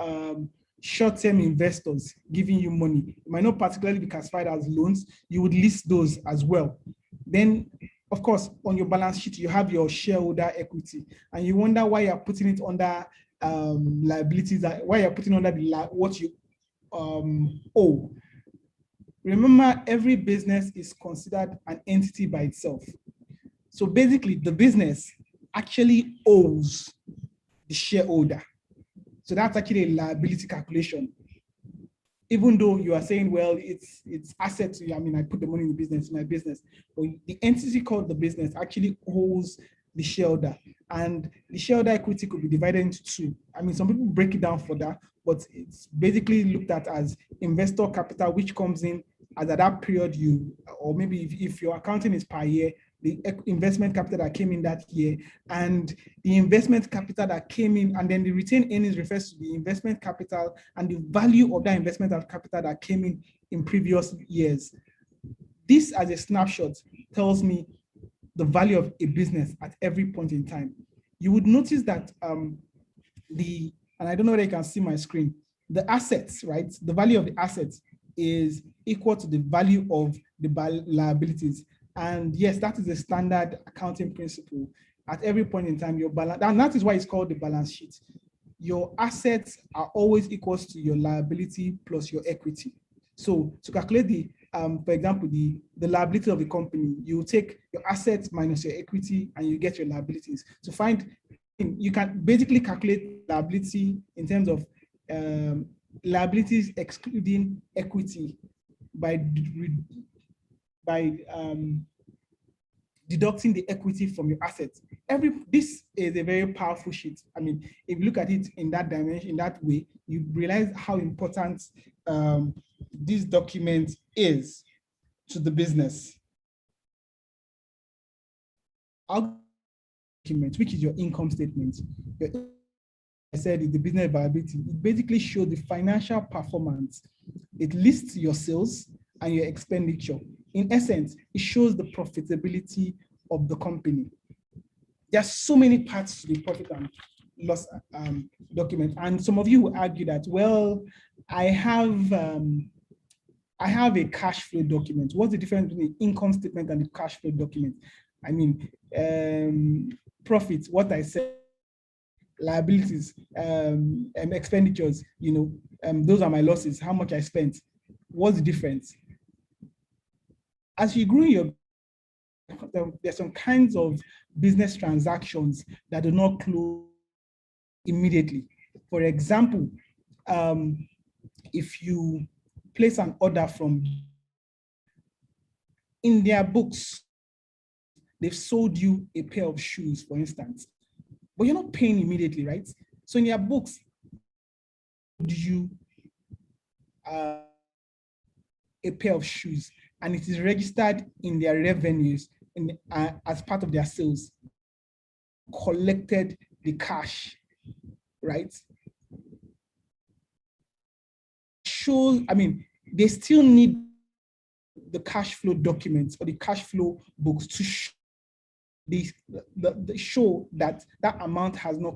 short-term investors giving you money, it might not particularly be classified as loans, you would list those as well. Then, of course, on your balance sheet, you have your shareholder equity, and you wonder why you're putting it under liabilities, why you're putting under what you owe. Remember, every business is considered an entity by itself. So basically, the business actually owes the shareholder. So that's actually a liability calculation. Even though you are saying, well, it's assets. I put the money in the business, my business. But the entity called the business actually owes the shareholder. And the shareholder equity could be divided into two. Some people break it down for that, but it's basically looked at as investor capital, which comes in as at that period or maybe if your accounting is per year, the investment capital that came in that year, and the investment capital that came in, and then the retained earnings refers to the investment capital and the value of that investment capital that came in previous years. This, as a snapshot, tells me the value of a business at every point in time. You would notice that and I don't know whether you can see my screen, the assets, right? The value of the assets is equal to the value of the liabilities. And yes, that is a standard accounting principle. At every point in time, your balance, and that is why it's called the balance sheet. Your assets are always equals to your liability plus your equity. So to calculate the, for example, the liability of the company, you take your assets minus your equity and you get your liabilities. To find, you can basically calculate liability in terms of liabilities excluding equity by deducting the equity from your assets. This is a very powerful sheet. If you look at it in that dimension, in that way, you realize how important this document is to the business. Our document, which is your income statement, I said is the business viability. It basically shows the financial performance. It lists your sales and your expenditure. In essence, it shows the profitability of the company. There are so many parts to the profit and loss document. And some of you will argue that, well, I have a cash flow document. What's the difference between the income statement and the cash flow document? Profits, what I said, liabilities, expenditures, those are my losses, how much I spent. What's the difference? As you grow there's some kinds of business transactions that do not close immediately. For example, if you place an order from, in their books, they've sold you a pair of shoes, for instance, but you're not paying immediately, right? So in their books, do you a pair of shoes, and it is registered in their revenues as part of their sales, collected the cash, right? They still need the cash flow documents or the cash flow books to show show that that amount has not.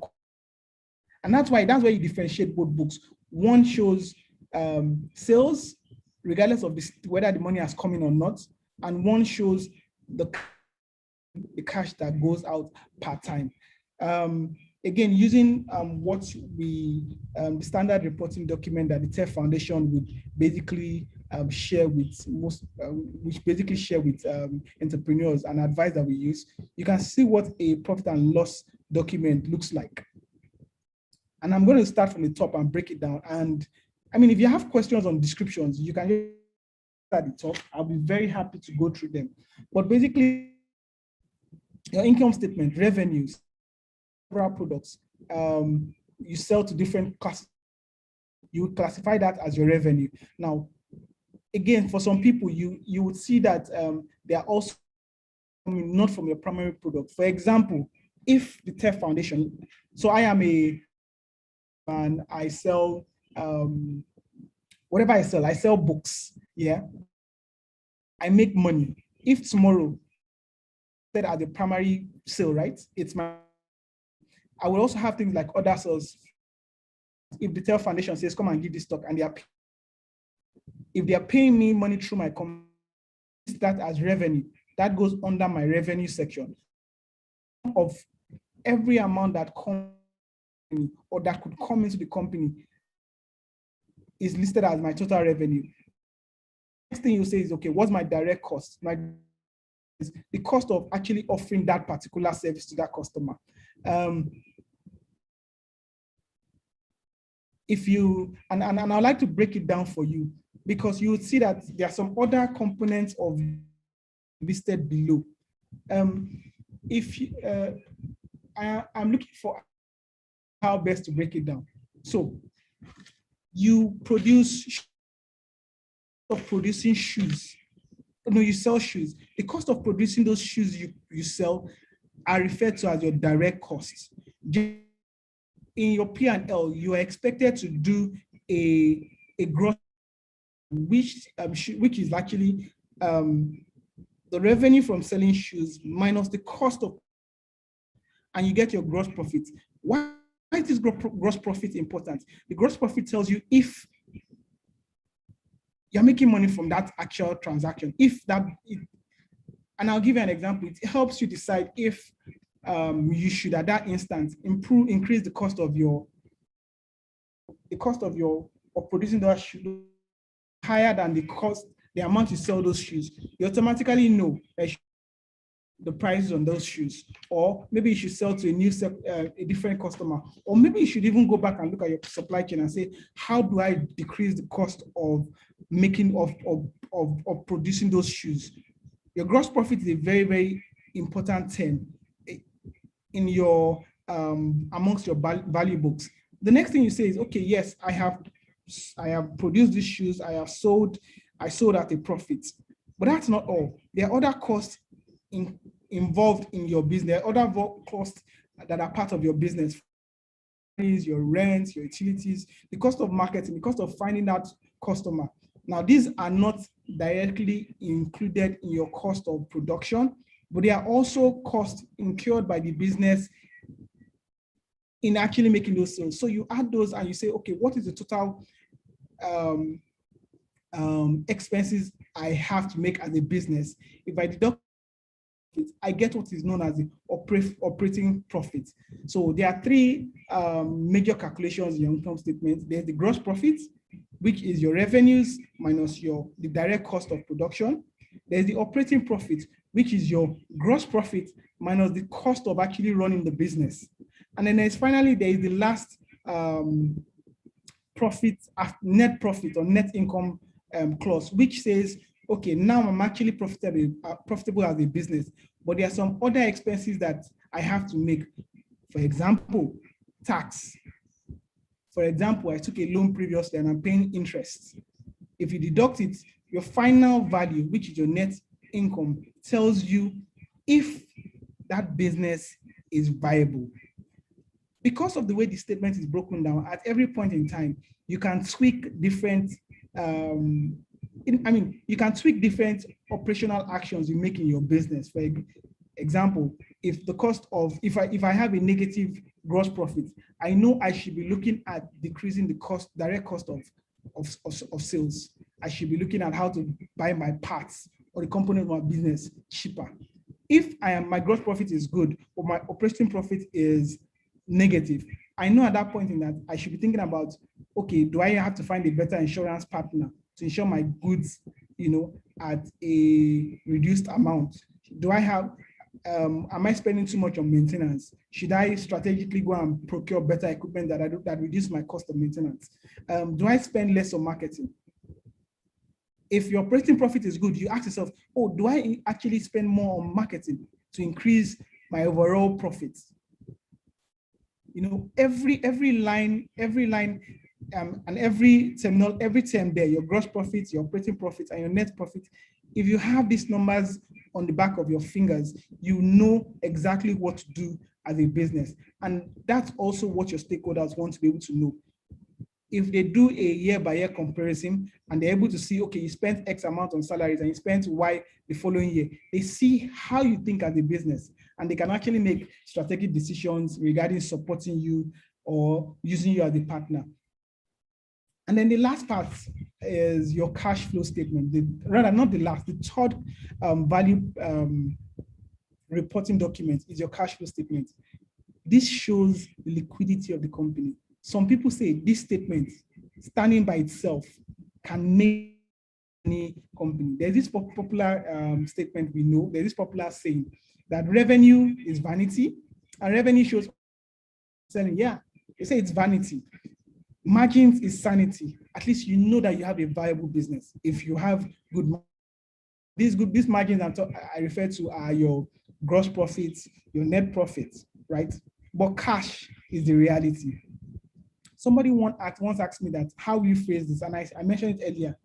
And that's why you differentiate both books. One shows sales, regardless of whether the money has come in or not, and one shows the cash that goes out per time. again, using what the standard reporting document that the Tef Foundation would basically share with entrepreneurs and advice that we use, you can see what a profit and loss document looks like. And I'm going to start from the top and break it down. And I mean, if you have questions on descriptions, you can just at the top. I'll be very happy to go through them. But basically, your income statement, revenues, several products, you sell to different classes, you classify that as your revenue. Now, again, for some people, you would see that they are also coming not from your primary product. For example, if the Tef Foundation, so I am and I sell whatever I sell books, yeah, I make money. If tomorrow that as a primary sale, right, it's my, I will also have things like other sales. If the Tef Foundation says, come and give this stock, and if they are paying me money through my company, that as revenue, that goes under my revenue section. Of every amount that comes or that could come into the company is listed as my total revenue. Next thing you say is, okay, what's my direct cost? The cost of actually offering that particular service to that customer. If you, and I'd like to break it down for you, because you would see that there are some other components of listed below. If you, I'm looking for how best to break it down. So you producing shoes. No, you sell shoes. The cost of producing those shoes you sell are referred to as your direct costs. In your P&L, you are expected to do a gross, which is actually the revenue from selling shoes minus the cost of, and you get your gross profit. Why is this gross profit important? The gross profit tells you if you're making money from that actual transaction. And I'll give you an example. It helps you decide if you should, at that instance, increase the cost of producing those shoes higher than the amount you sell those shoes. You automatically know the prices on those shoes, or maybe you should sell to a different customer, or maybe you should even go back and look at your supply chain and say, how do I decrease the cost of making of producing those shoes? Your gross profit is a very, very important term in your amongst your value books. The next thing you say is, okay, yes, I have produced these shoes, I sold at a profit. But that's not all. There are other costs involved in your business, other costs that are part of your business, your rent, your utilities, the cost of marketing, the cost of finding out customer. Now, these are not directly included in your cost of production, but they are also costs incurred by the business in actually making those sales. So you add those and you say, okay, what is the total expenses I have to make as a business? If I deduct it, I get what is known as the operating profit. So there are three major calculations in your income statement. There's the gross profit, which is your revenues minus the direct cost of production. There's the operating profit, which is your gross profit minus the cost of actually running the business. And then finally, there is the last net profit or net income clause, which says, okay, now I'm actually profitable as a business, but there are some other expenses that I have to make. For example, tax. For example, I took a loan previously and I'm paying interest. If you deduct it, your final value, which is your net income, tells you if that business is viable. Because of the way the statement is broken down, at every point in time, you can tweak different you can tweak different operational actions you make in your business. For example, if I have a negative gross profit, I know I should be looking at decreasing the direct cost of sales. I should be looking at how to buy my parts or the component of my business cheaper. If my gross profit is good, but my operating profit is negative. I know at that point in that I should be thinking about, okay, do I have to find a better insurance partner to insure my goods, at a reduced amount? Do I have, am I spending too much on maintenance? Should I strategically go and procure better equipment that reduce my cost of maintenance? Do I spend less on marketing? If your operating profit is good, you ask yourself, oh, do I actually spend more on marketing to increase my overall profits? Every line, and every term there, your gross profits, your operating profits, and your net profit, if you have these numbers on the back of your fingers, you know exactly what to do as a business. And that's also what your stakeholders want to be able to know. If they do a year-by-year comparison and they're able to see, okay, you spent X amount on salaries and you spent Y the following year, they see how you think as a business, and they can actually make strategic decisions regarding supporting you or using you as a partner. And then the last part is your cash flow statement. Not the last, the third value reporting document is your cash flow statement. This shows the liquidity of the company. Some people say this statement, standing by itself, can make any company. There's this popular statement we know, there's this popular saying that revenue is vanity, and revenue shows selling. Yeah, they say it's vanity. Margins is sanity. At least you know that you have a viable business. If you have good margins, these margins I refer to are your gross profits, your net profits, right? But cash is the reality. Somebody once asked me that, how will you phrase this? And I mentioned it earlier.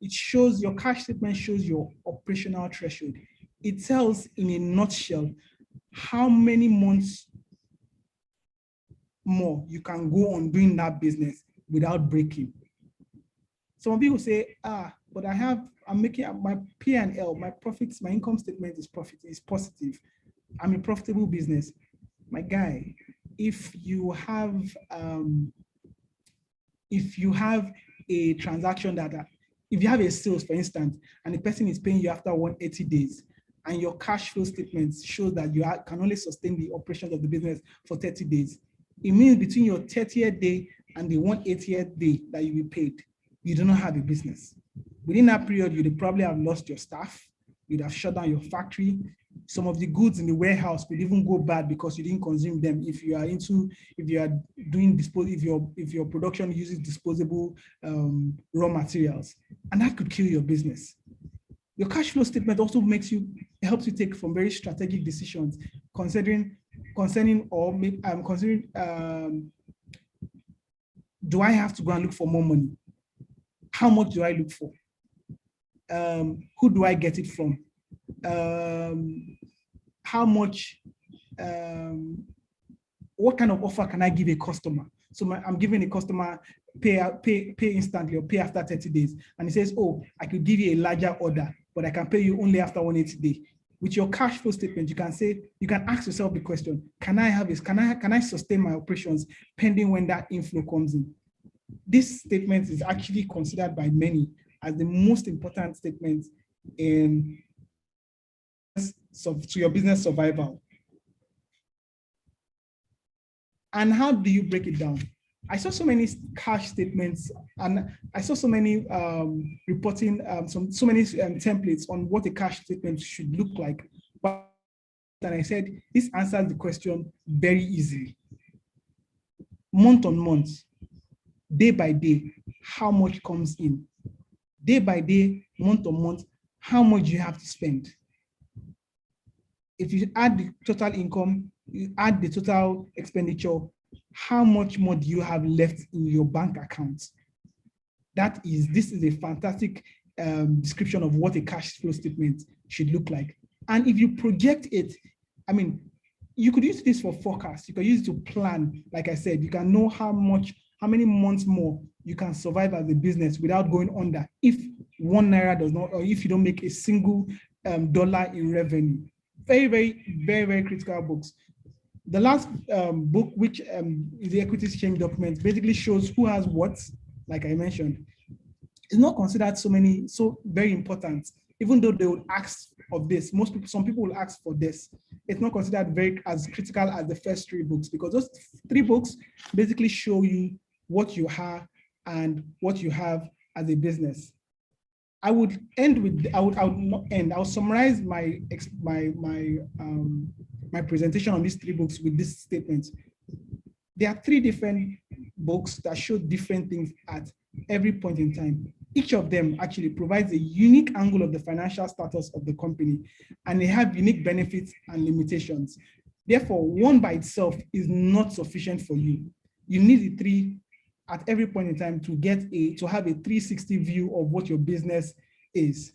It shows, your cash statement shows your operational threshold. It tells in a nutshell how many months more you can go on doing that business without breaking. Some people say, but I'm making my P&L, my profits, my income statement is positive. I'm a profitable business. My guy, if you have a transaction if you have a sales, for instance, and the person is paying you after 180 days, and your cash flow statement shows that you can only sustain the operations of the business for 30 days, it means between your 30th day and the 180th day that you will be paid, you do not have a business. Within that period, you'd probably have lost your staff, you'd have shut down your factory. Some of the goods in the warehouse could even go bad because you didn't consume them. If your production uses disposable raw materials, and that could kill your business. Your cash flow statement also helps you take some very strategic decisions concerning do I have to go and look for more money? How much do I look for? Who do I get it from? How much, what kind of offer can I give a customer? So I'm giving a customer pay instantly or pay after 30 days. And he says, oh, I could give you a larger order, but I can pay you only after 180 days. With your cash flow statement, you can ask yourself the question, can I sustain my operations pending when that inflow comes in? This statement is actually considered by many as the most important statement to your business survival. And how do you break it down? I saw so many cash statements, and I saw so many reporting, so many templates on what a cash statement should look like. But I said, this answers the question very easily. Month on month, day by day, how much comes in? Day by day, month on month, how much you have to spend? If you add the total income, you add the total expenditure, how much more do you have left in your bank account? This is a fantastic description of what a cash flow statement should look like. And if you project it, I mean, you could use this for forecast. You can use it to plan. Like I said, you can know how many months more you can survive as a business without going under if #1 does not, or if you don't make a single dollar in revenue. Very, very, very, very critical books. The last book, which is the equity exchange document, basically shows who has what, like I mentioned. It's not considered so very important, even though they would ask of this. Some people will ask for this. it's not considered very as critical as the first 3 books, because those 3 books basically show you what you are and what you have as a business. I would end with, I would not end, I'll summarize my presentation on these 3 books with this statement. There are 3 different books that show different things at every point in time. Each of them actually provides a unique angle of the financial status of the company, and they have unique benefits and limitations. Therefore, one by itself is not sufficient for you. You need the 3 at every point in time to have a 360 view of what your business is.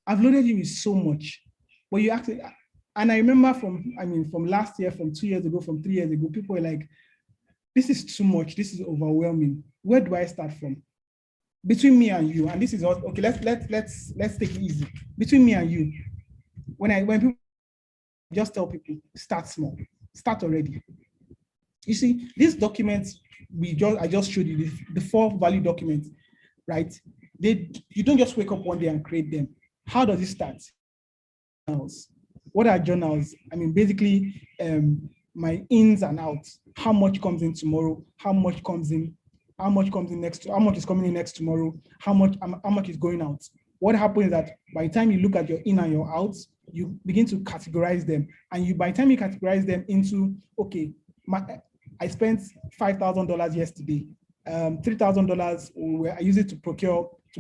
I've loaded you with so much, but you actually, and I remember from last year, from 2 years ago, from 3 years ago, people were like, this is too much, this is overwhelming. Where do I start from? Between me and you, and this is okay, let's take it easy. Between me and you, when people just tell people, start small, start already. You see, these documents I just showed you, the 4 value documents, right? You don't just wake up one day and create them. How does it start? Journals. What are journals? I mean, basically, my ins and outs. How much comes in tomorrow? How much is coming in next tomorrow? How much is going out? What happens is that by the time you look at your in and your outs, you begin to categorize them. And by the time you categorize them into, okay, I spent $5,000 yesterday. $3,000 I use it to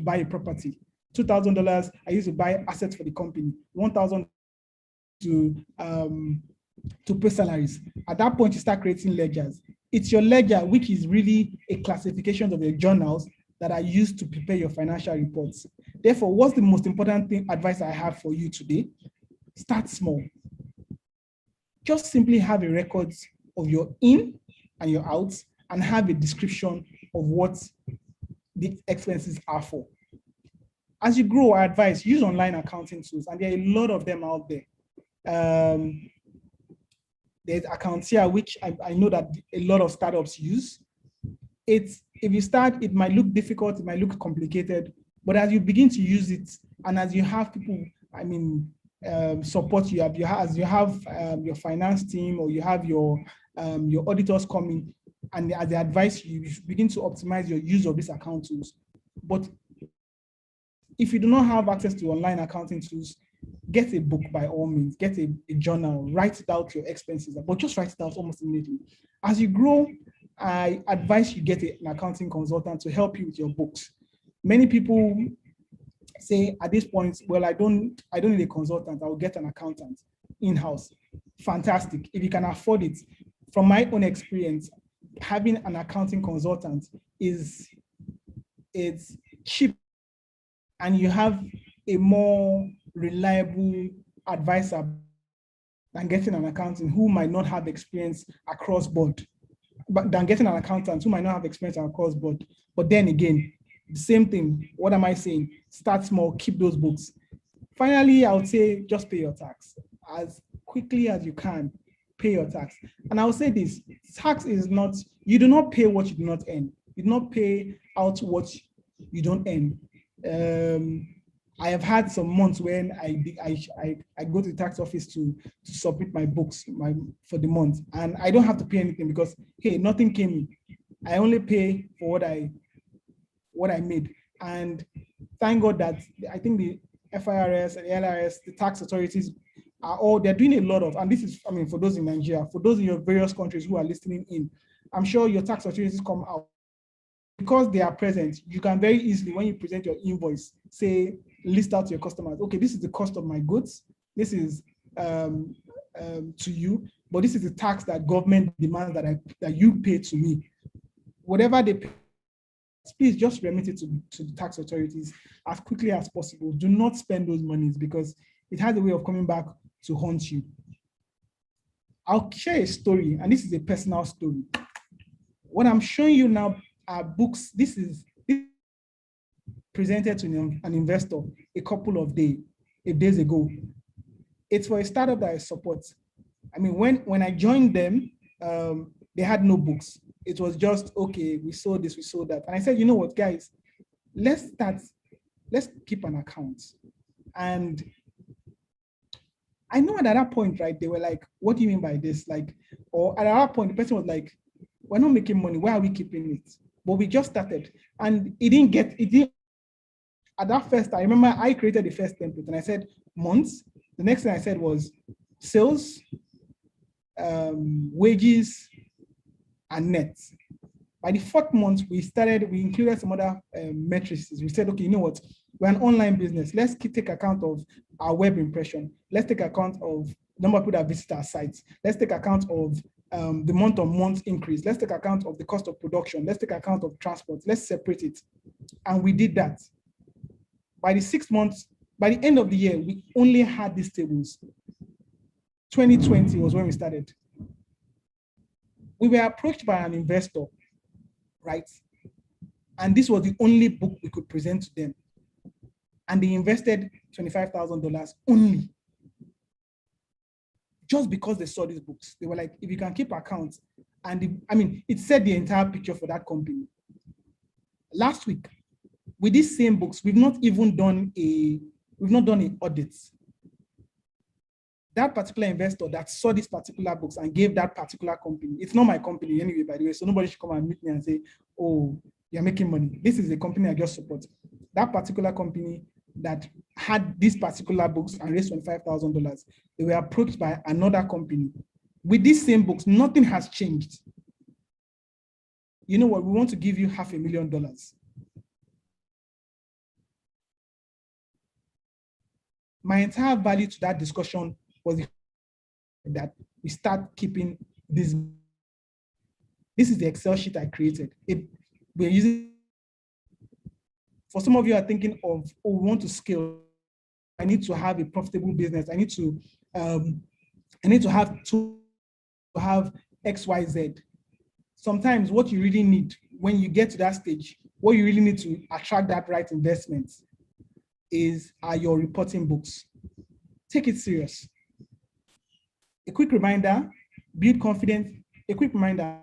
buy a property. $2,000 I use to buy assets for the company. $1,000 to pay salaries. At that point, you start creating ledgers. It's your ledger, which is really a classification of your journals that are used to prepare your financial reports. Therefore, what's the most important advice I have for you today? Start small. Just simply have a record of your in and your outs, and have a description of what the expenses are for. As you grow, I advise use online accounting tools, and there are a lot of them out there. There's Accountia, which I know that a lot of startups use. If you start, it might look difficult, it might look complicated, but as you begin to use it, and as you have people, support you, as you have your finance team, or you have your auditors coming, and as they advise you, you begin to optimize your use of these account tools. But if you do not have access to online accounting tools, get a book by all means, get a journal, write out your expenses, but just write it out almost immediately. As you grow, I advise you get an accounting consultant to help you with your books. Many people say at this point, well, I don't need a consultant, I will get an accountant in-house. Fantastic, if you can afford it. From my own experience, having an accounting consultant it's cheap, and you have a more reliable advisor than getting an accountant who might not have experience across board, but then again, the same thing. What am I saying? Start small, keep those books. Finally, I would say just pay your tax as quickly as you can. Pay your tax. And I will say this: tax is not, you do not pay what you do not earn. You do not pay out what you don't earn. I have had some months when I go to the tax office to submit my books for the month, and I don't have to pay anything because, hey, nothing came in. I only pay for what I made. And thank God that I think the FIRS and the LRS, the tax authorities, they're doing a lot of, and this is, for those in Nigeria, for those in your various countries who are listening in, I'm sure your tax authorities come out. Because they are present, you can very easily, when you present your invoice, say, list out to your customers, okay, this is the cost of my goods, this is to you, but this is the tax that government demands that you pay to me. Whatever they pay, please just remit it to the tax authorities as quickly as possible. Do not spend those monies because it has a way of coming back to haunt you. I'll share a story, and this is a personal story. What I'm showing you now are books. This is presented to an investor a couple of days ago. It's for a startup that I support. When I joined them, they had no books. It was just, okay, we saw this, we saw that. And I said, you know what, guys, let's keep an account. And I know at that point, right, they were like, what do you mean by this? Like, or at that point, the person was like, we're not making money. Why are we keeping it? But we just started. And it didn't, at that first, I remember I created the first template and I said months. The next thing I said was sales, wages, and net. By the fourth month, we included some other metrics. We said, okay, you know what? We're an online business. Let's take account of our web impression. Let's take account of number of people that visit our sites. Let's take account of the month-on-month increase. Let's take account of the cost of production. Let's take account of transport. Let's separate it. And we did that. By the 6 months, by the end of the year, we only had these tables. 2020 was when we started. We were approached by an investor, right? And this was the only book we could present to them. And they invested $25,000 only. Just because they saw these books. They were like, if you can keep accounts. And it said the entire picture for that company. Last week, with these same books, we've not done an audit. That particular investor that saw these particular books and gave that particular company, it's not my company anyway, by the way, so nobody should come and meet me and say, oh, you're making money. This is a company I just support. That particular company that had these particular books and raised $25,000, they were approached by another company. With these same books, nothing has changed. You know what, we want to give you $500,000. My entire value to that discussion was that we start keeping this. This is the Excel sheet I created. We're using, for some of you are thinking of, oh, we want to scale. I need to have a profitable business. I need to have X, Y, Z. Sometimes what you really need when you get to that stage, what you really need to attract that right investment are your reporting books. Take it serious. A quick reminder, build confidence. A quick reminder,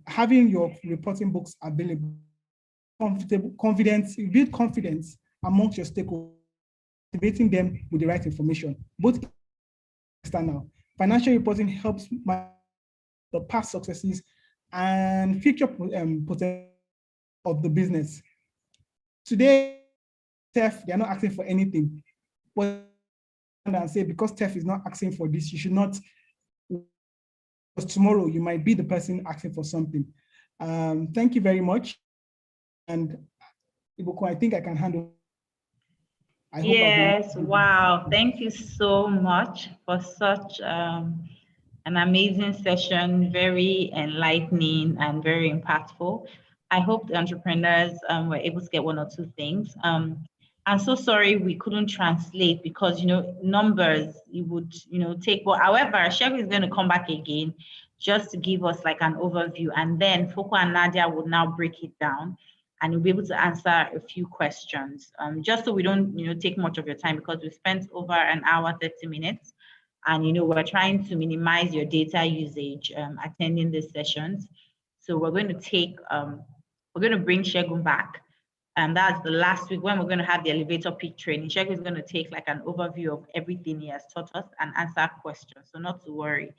having your reporting books available, build confidence amongst your stakeholders, activating them with the right information, both external. Financial reporting helps the past successes and future potential of the business. Today, Tef, they're not asking for anything. But and say, because Tef is not asking for this, you should not, because tomorrow you might be the person asking for something. Thank you very much. And Ibuku, I think I can handle. Yes, wow. Thank you so much for such an amazing session, very enlightening and very impactful. I hope the entrepreneurs were able to get one or two things. I'm so sorry we couldn't translate because, numbers, you would, take, but however, Shegun is going to come back again just to give us like an overview, and then Foko and Nadia would now break it down and you'll be able to answer a few questions, just so we don't, take much of your time, because we spent over an hour, 30 minutes. And, we're trying to minimize your data usage attending these sessions. So we're going to bring Shegun back. And that's the last week when we're going to have the elevator pitch training. Shegun is going to take like an overview of everything he has taught us and answer questions. So not to worry.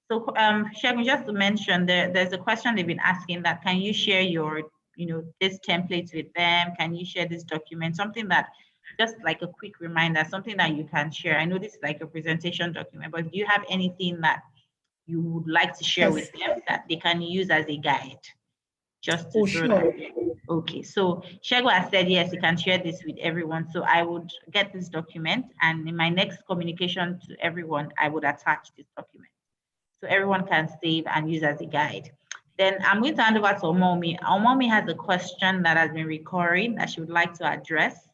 So Shegun, just to mention, there's a question they've been asking that, can you share your, this template with them? Can you share this document? Something that, just like a quick reminder, something that you can share. I know this is like a presentation document, but do you have anything that you would like to share with them that they can use as a guide? Just to sure. Okay, so Shegun has said yes, he can share this with everyone. So I would get this document, and in my next communication to everyone, I would attach this document so everyone can save and use as a guide. Then I'm going to hand over to Omomi. Omomi has a question that has been recurring that she would like to address.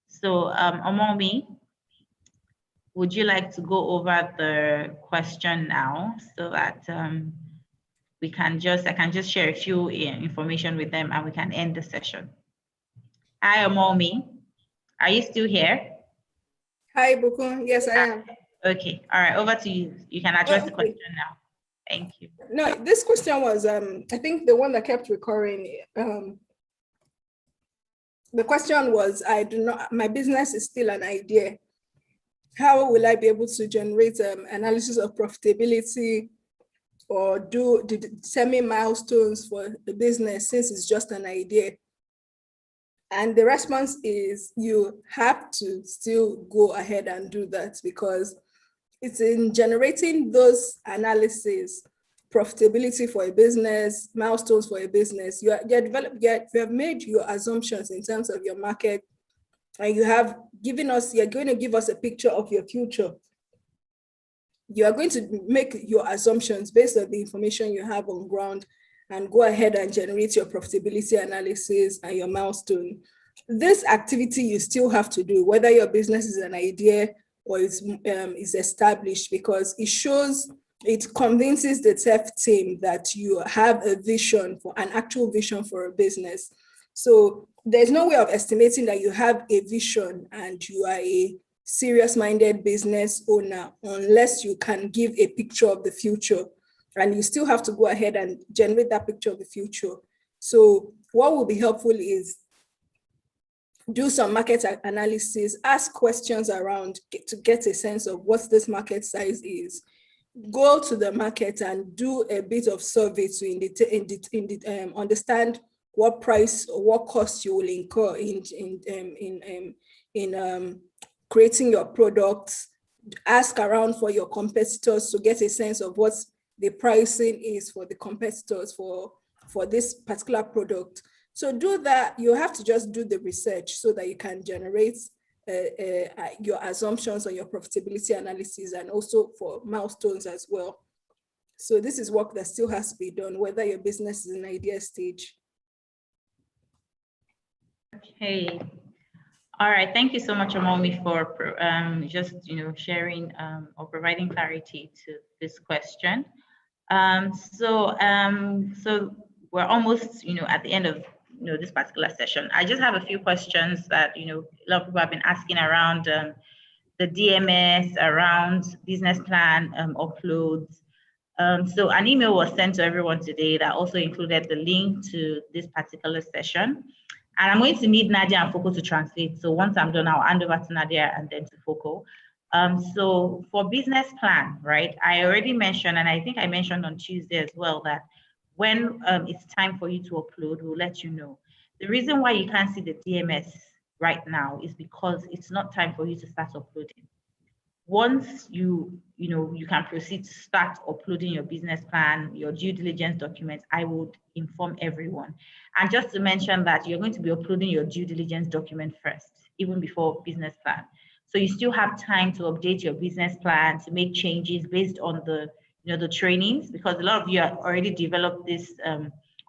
So Omomi, would you like to go over the question now so that I can just share a few information with them and we can end the session. Hi, Omomi. Are you still here? Hi, Buku. Yes, I am. Okay. All right. Over to you. You can address the question now. Thank you. No, this question was, I think the one that kept recurring. The question was, my business is still an idea. how will I be able to generate analysis of profitability or determine milestones for the business since it's just an idea? And the response is you have to still go ahead and do that, because it's in generating those analyses, profitability for a business, milestones for a business. You have made your assumptions in terms of your market, and you're going to give us a picture of your future. You are going to make your assumptions based on the information you have on ground and go ahead and generate your profitability analysis and your milestone. This activity you still have to do, whether your business is an idea or is established, because it convinces the Tef team that you have a vision, for an actual vision for a business. So there's no way of estimating that you have a vision and you are a serious-minded business owner unless you can give a picture of the future, and you still have to go ahead and generate that picture of the future. So what will be helpful is do some market analysis, ask questions around to get a sense of what this market size is. Go to the market and do a bit of survey to understand what price or what cost you will incur in creating your products. Ask around for your competitors to get a sense of what the pricing is for the competitors for this particular product. So do that. You have to just do the research so that you can generate your assumptions on your profitability analysis and also for milestones as well. So this is work that still has to be done, whether your business is in an idea stage. Okay. All right. Thank you so much, Omomi, for just sharing or providing clarity to this question. So we're almost at the end of this particular session. I just have a few questions that a lot of people have been asking around the DMS, around business plan uploads. So an email was sent to everyone today that also included the link to this particular session. And I'm going to need Nadia and Foko to translate. So once I'm done, I'll hand over to Nadia and then to Foko. So for business plan, right? I already mentioned, and I think I mentioned on Tuesday as well, that when it's time for you to upload, we'll let you know. The reason why you can't see the DMS right now is because it's not time for you to start uploading. Once you can proceed to start uploading your business plan, your due diligence documents, I would inform everyone. And just to mention that you're going to be uploading your due diligence document first, even before business plan. So you still have time to update your business plan, to make changes based on the trainings, because a lot of you have already developed this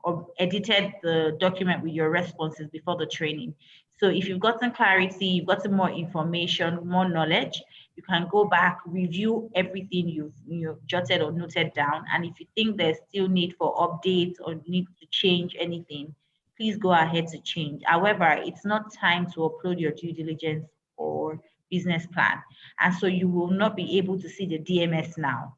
or edited the document with your responses before the training. So if you've gotten clarity, you've gotten more information, more knowledge, you can go back, review everything you've jotted or noted down. And if you think there's still need for updates or need to change anything, please go ahead to change. However, it's not time to upload your due diligence or business plan. And so you will not be able to see the DMS now.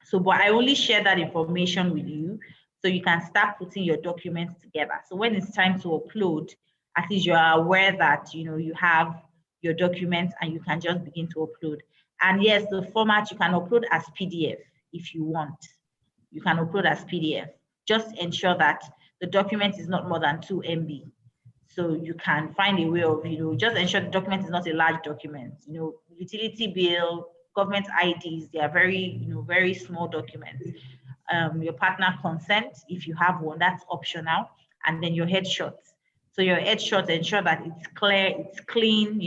So, but I only share that information with you so you can start putting your documents together. So when it's time to upload, at least you are aware that you have your documents and you can just begin to upload. And yes, the format you can upload as PDF if you want. You can upload as PDF. Just ensure that the document is not more than 2 MB. So you can find a way of, just ensure the document is not a large document. Utility bill, government IDs, they are very, very small documents. Your partner consent, if you have one, that's optional. And then your headshots. So your headshots ensure that it's clear, it's clean,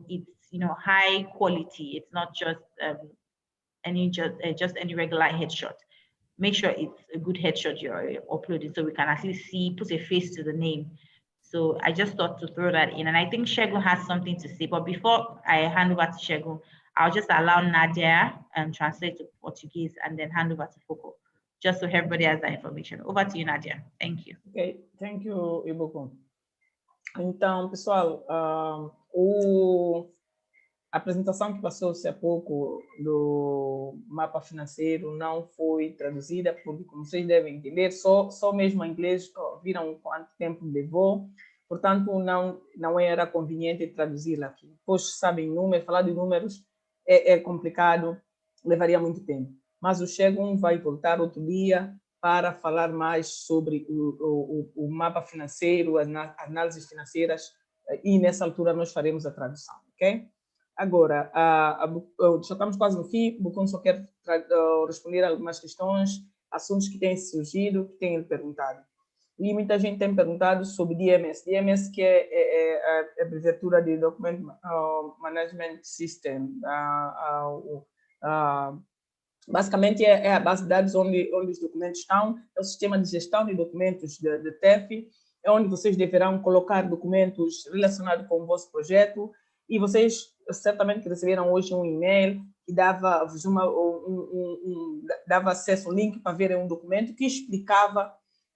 it's high quality. It's not just any regular headshot. Make sure it's a good headshot you're uploading so we can actually see, put a face to the name. So I just thought to throw that in. And I think Shegun has something to say. But before I hand over to Shegun, I'll just allow Nadia translate to Portuguese and then hand over to Foko, just so everybody has that information. Over to you, Nadia. Thank you. Okay, thank you, Iboko. Então, pessoal, a apresentação que passou-se há pouco do mapa financeiro não foi traduzida, porque, como vocês devem entender, só mesmo em inglês viram quanto tempo levou, portanto, não era conveniente traduzi-la aqui. Depois, sabem números, falar de números é complicado, levaria muito tempo. Mas o Chegun vai voltar outro dia para falar mais sobre o mapa financeiro, as análises financeiras, e nessa altura nós faremos a tradução, ok? Agora, já estamos quase no fim, o Bucon só quer responder algumas questões, assuntos que têm surgido, que têm perguntado. E muita gente tem perguntado sobre DMS. DMS, que é a abreviatura de Document Management System. Basicamente, é a base de dados onde os documentos estão, é o sistema de gestão de documentos de Tef, é onde vocês deverão colocar documentos relacionados com o vosso projeto, e vocês certamente receberam hoje um e-mail que dava acesso ao link para verem um documento que explicava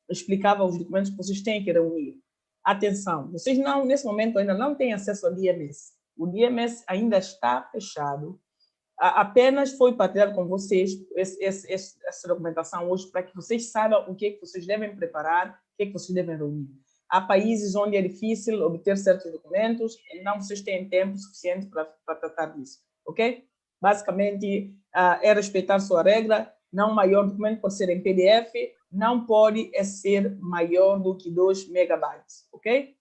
os documentos que vocês têm que reunir. Atenção, vocês nesse momento ainda não têm acesso ao DMS. O DMS ainda está fechado. Apenas foi partilhado com vocês essa documentação hoje para que vocês saibam o que é que vocês devem preparar, o que é que vocês devem reunir. Há países onde é difícil obter certos documentos, então vocês têm tempo suficiente para tratar disso, ok? Basicamente, é respeitar sua regra, não maior documento pode ser em PDF, não pode ser maior do que 2 megabytes, ok?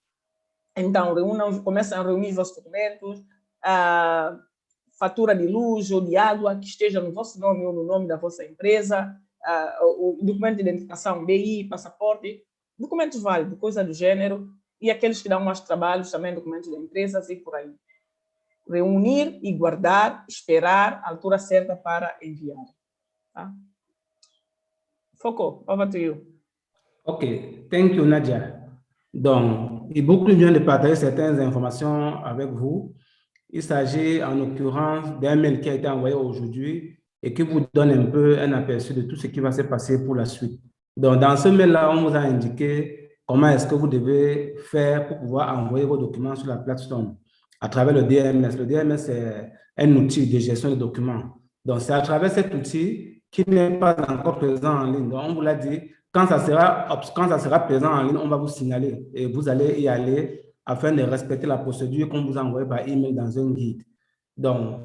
Então, comecem a reunir os documentos, fatura de luz ou de água que esteja no vosso nome ou no nome da vossa empresa, o documento de identificação, BI, passaporte, documentos válidos, coisa do gênero, e aqueles que dão mais trabalhos, também documentos de empresas e por aí. Reunir e guardar, esperar a altura certa para enviar. Tá? Foucault, over to you. OK, thank you, Nadia. Donc, et beaucoup vient de partager certaines informations avec vous. Il s'agit en l'occurrence d'un mail qui a été envoyé aujourd'hui et qui vous donne un peu un aperçu de tout ce qui va se passer pour la suite. Donc, dans ce mail-là, on vous a indiqué comment est-ce que vous devez faire pour pouvoir envoyer vos documents sur la plateforme à travers le DMS. Le DMS, c'est un outil de gestion de documents. Donc, c'est à travers cet outil qui n'est pas encore présent en ligne. Donc, on vous l'a dit, quand ça sera présent en ligne, on va vous signaler et vous allez y aller afin de respecter la procédure qu'on vous a envoyée par email dans un guide. Donc,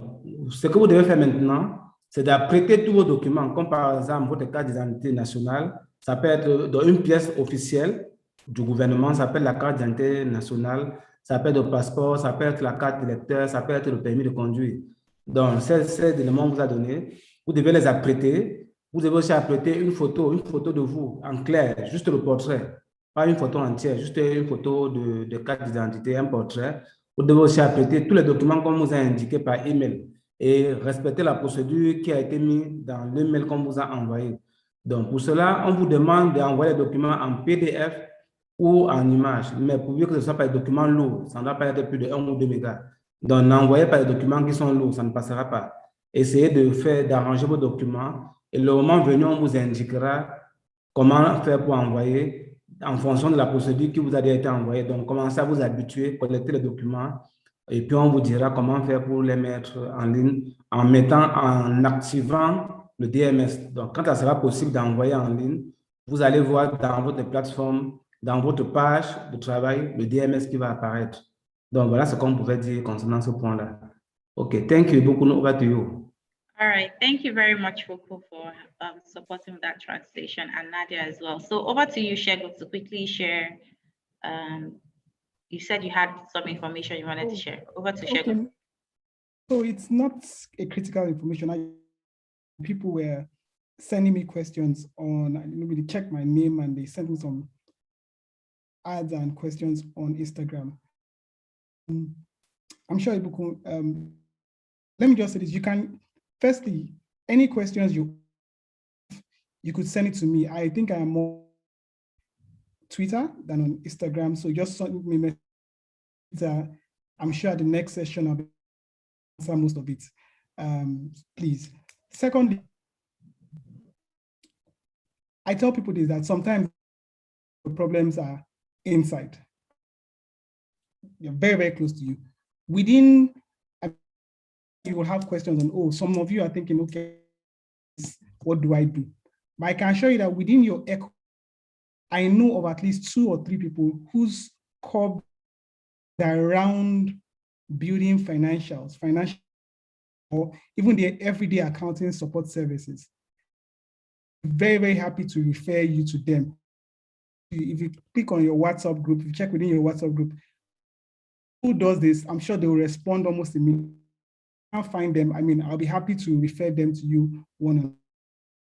ce que vous devez faire maintenant, c'est d'apprêter tous vos documents, comme par exemple votre carte d'identité nationale. Ça peut être dans une pièce officielle du gouvernement, ça peut être la carte d'identité nationale, ça peut être le passeport, ça peut être la carte d'électeur, ça peut être le permis de conduire. Donc, ces éléments qu'on vous a donnés, vous devez les apprêter. Vous devez aussi apprêter une photo de vous en clair, juste le portrait. Pas une photo entière, juste une photo de carte d'identité, un portrait. Vous devez aussi apprêter tous les documents qu'on vous a indiqués par email et respecter la procédure qui a été mise dans l'email qu'on vous a envoyé. Donc, pour cela, on vous demande d'envoyer les documents en PDF ou en image, mais pourvu que ce ne soit pas des documents lourds, ça ne doit pas être plus de 1 ou 2 mégas. Donc, n'envoyez pas des documents qui sont lourds, ça ne passera pas. Essayez d'arranger vos documents et le moment venu, on vous indiquera comment faire pour envoyer en fonction de la procédure qui vous a déjà été envoyée. Donc, commencez à vous habituer, collecter les documents et puis on vous dira comment faire pour les mettre en ligne en activant le DMS. Donc, quand ça sera possible d'envoyer en ligne, vous allez voir dans votre plateforme, dans votre page de travail, le DMS qui va apparaître. Donc, voilà ce qu'on pourrait dire concernant ce point-là. OK, thank you. Beaucoup over to you. All right, thank you very much, Foucault, for supporting that translation, and Nadia as well. So over to you, Shego, to quickly share. You said you had some information you wanted to share. Over to Shego. Okay. So it's not a critical information. People were sending me questions on, maybe they checked my name and they sent me some ads and questions on Instagram. I'm sure you can, let me just say this, you can, firstly, any questions you could send it to me. I think I am more Twitter than on Instagram, so just send me a message. I'm sure at the next session I'll answer most of it, please. Secondly, I tell people this, that sometimes the problems are inside. They're very, very close to you. Within, you will have questions on, oh, some of you are thinking, okay, what do I do? But I can assure you that within your echo, I know of at least 2 or 3 people whose core are around building financial or even the everyday accounting support services. Very, very happy to refer you to them. If you click on your WhatsApp group, if you check within your WhatsApp group, who does this, I'm sure they will respond almost immediately. I'll find them. I mean, I'll be happy to refer them to you one-on-one.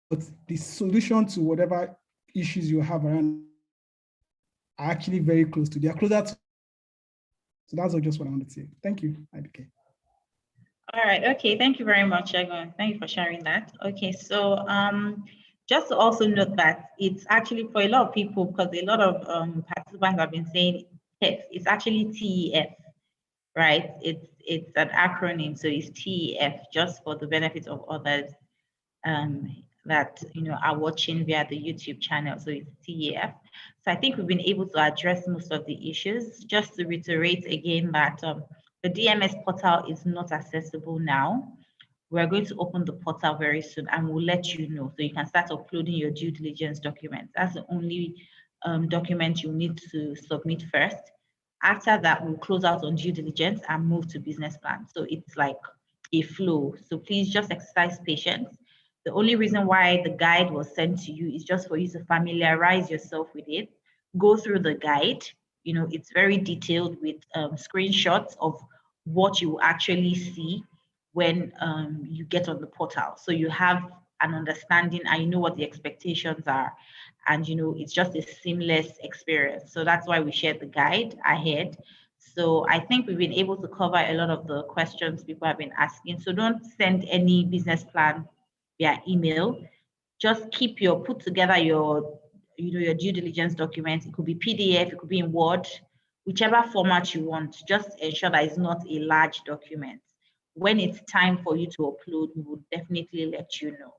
But the solution to whatever issues you have around are actually very close to. They are closer to. So that's just what I wanted to say. Thank you, IBK. All right. Okay. Thank you very much, Shagun. Thank you for sharing that. Okay. So just to also note that it's actually for a lot of people, because a lot of participants have been saying TEF. It's actually TEF, right? It's an acronym, so it's TEF, just for the benefit of others that are watching via the YouTube channel. So it's TEF. So I think we've been able to address most of the issues. Just to reiterate again that the DMS portal is not accessible now. We're going to open the portal very soon, and we'll let you know, so you can start uploading your due diligence documents. That's the only document you need to submit first. After that, we'll close out on due diligence and move to business plan. So it's like a flow. So please just exercise patience. The only reason why the guide was sent to you is just for you to familiarize yourself with it. Go through the guide. It's very detailed with screenshots of what you actually see when you get on the portal. So you have an understanding and you know what the expectations are. And it's just a seamless experience. So that's why we shared the guide ahead. So I think we've been able to cover a lot of the questions people have been asking. So don't send any business plan via email. Just put together your due diligence documents. It could be PDF, it could be in Word, whichever format you want. Just ensure that it's not a large document. When it's time for you to upload, we will definitely let you know.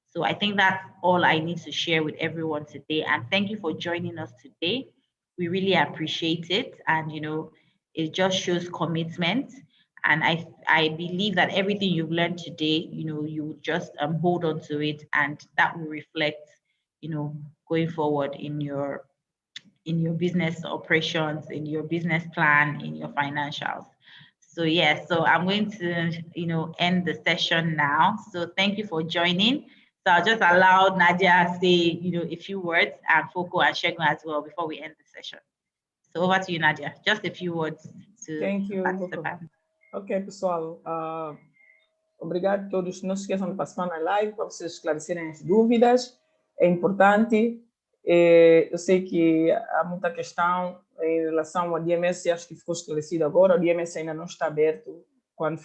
So I think that's all I need to share with everyone today. And thank you for joining us today. We really appreciate it. And, it just shows commitment. And I believe that everything you've learned today, you just hold on to it, and that will reflect, going forward in your business operations, in your business plan, in your financials. So so I'm going to, end the session now. So thank you for joining. So I'll just allow Nadia to say, a few words, and Foko and Shagun as well before we end the session. So over to you, Nadia. Just a few words to Thank you. Ok, pessoal. Obrigado a todos. Não se esqueçam de participar na live para vocês esclarecerem as dúvidas. É importante. Eu sei que há muita questão em relação ao DMS, acho que ficou esclarecido agora. O DMS ainda não está aberto. Quando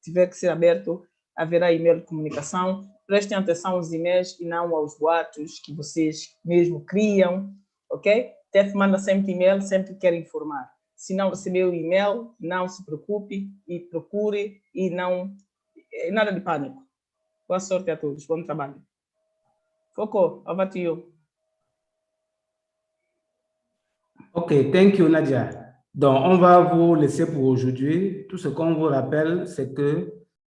tiver que ser aberto, haverá e-mail de comunicação. Prestem atenção aos e-mails e não aos boatos que vocês mesmo criam, ok? Tef manda sempre e-mail, sempre quer informar. Se não recebeu o e-mail, não se preocupe e procure e não... Nada de pânico. Boa sorte a todos. Bom trabalho. Foko, over to you. OK, thank you, Nadia. Donc, on va vous laisser pour aujourd'hui. Tout ce qu'on vous rappelle, c'est que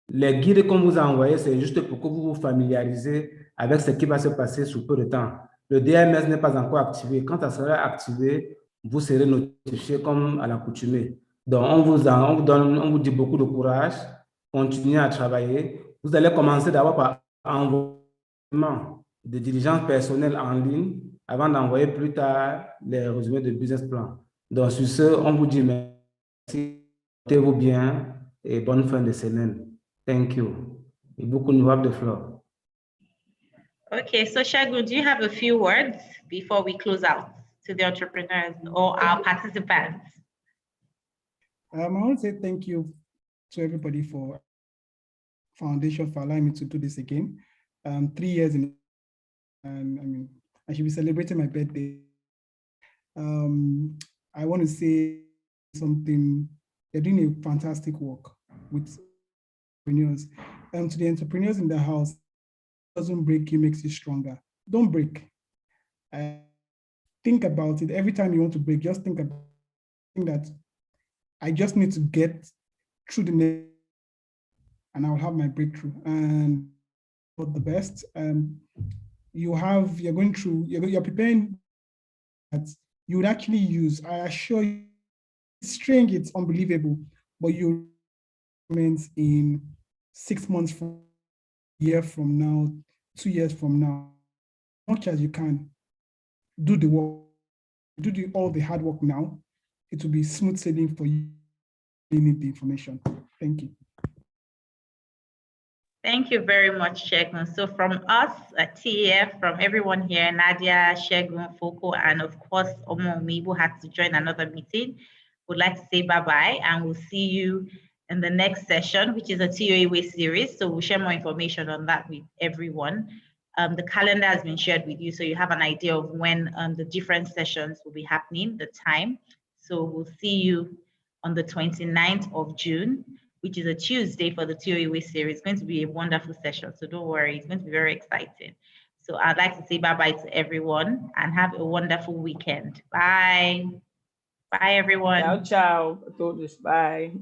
les guides qu'on vous a envoyés, c'est juste pour que vous vous familiarisez avec ce qui va se passer sous peu de temps. Le DMS n'est pas encore activé. Quand ça sera activé, vous serez notifié comme à l'accoutumée. Donc, on vous dit beaucoup de courage. Continuez à travailler. Vous allez commencer d'abord par envoyer de diligence personnelle en ligne avant d'envoyer plus tard les résumés de business plan. Donc, sur ce, on vous dit merci, portez-vous bien et bonne fin de semaine. Thank you. Beaucoup nous have the floor. Okay, so Shagun, do you have a few words before we close out to the entrepreneurs or our participants? I want to say thank you to everybody for Foundation for allowing me to do this again. 3 years in, and I should be celebrating my birthday. I want to say something. They're doing a fantastic work with entrepreneurs. To the entrepreneurs in the house, doesn't break you, makes you stronger. Don't break. Think about it. Every time you want to break, just think about that I just need to get through the next, and I'll have my breakthrough. And for the best, you're going through, you're preparing that you would actually use. I assure you, it's strange, it's unbelievable, but you in 6 months from, a year from now, 2 years from now, as much as you can, do the work, all the hard work now. It will be smooth sailing for you. You need the information. Thank you. Thank you very much, Shegun. So from us at TAF, from everyone here, Nadia, Shegun, Foko, and of course, Omo Mibu had to join another meeting. Would like to say bye-bye, and we'll see you in the next session, which is a TOA series. So we'll share more information on that with everyone. The calendar has been shared with you, so you have an idea of when the different sessions will be happening, the time. So we'll see you on the 29th of June, which is a Tuesday for the TOA series. It's going to be a wonderful session, so don't worry, it's going to be very exciting. So I'd like to say bye-bye to everyone and have a wonderful weekend. Bye. Bye, everyone. Ciao, ciao a todos. Bye.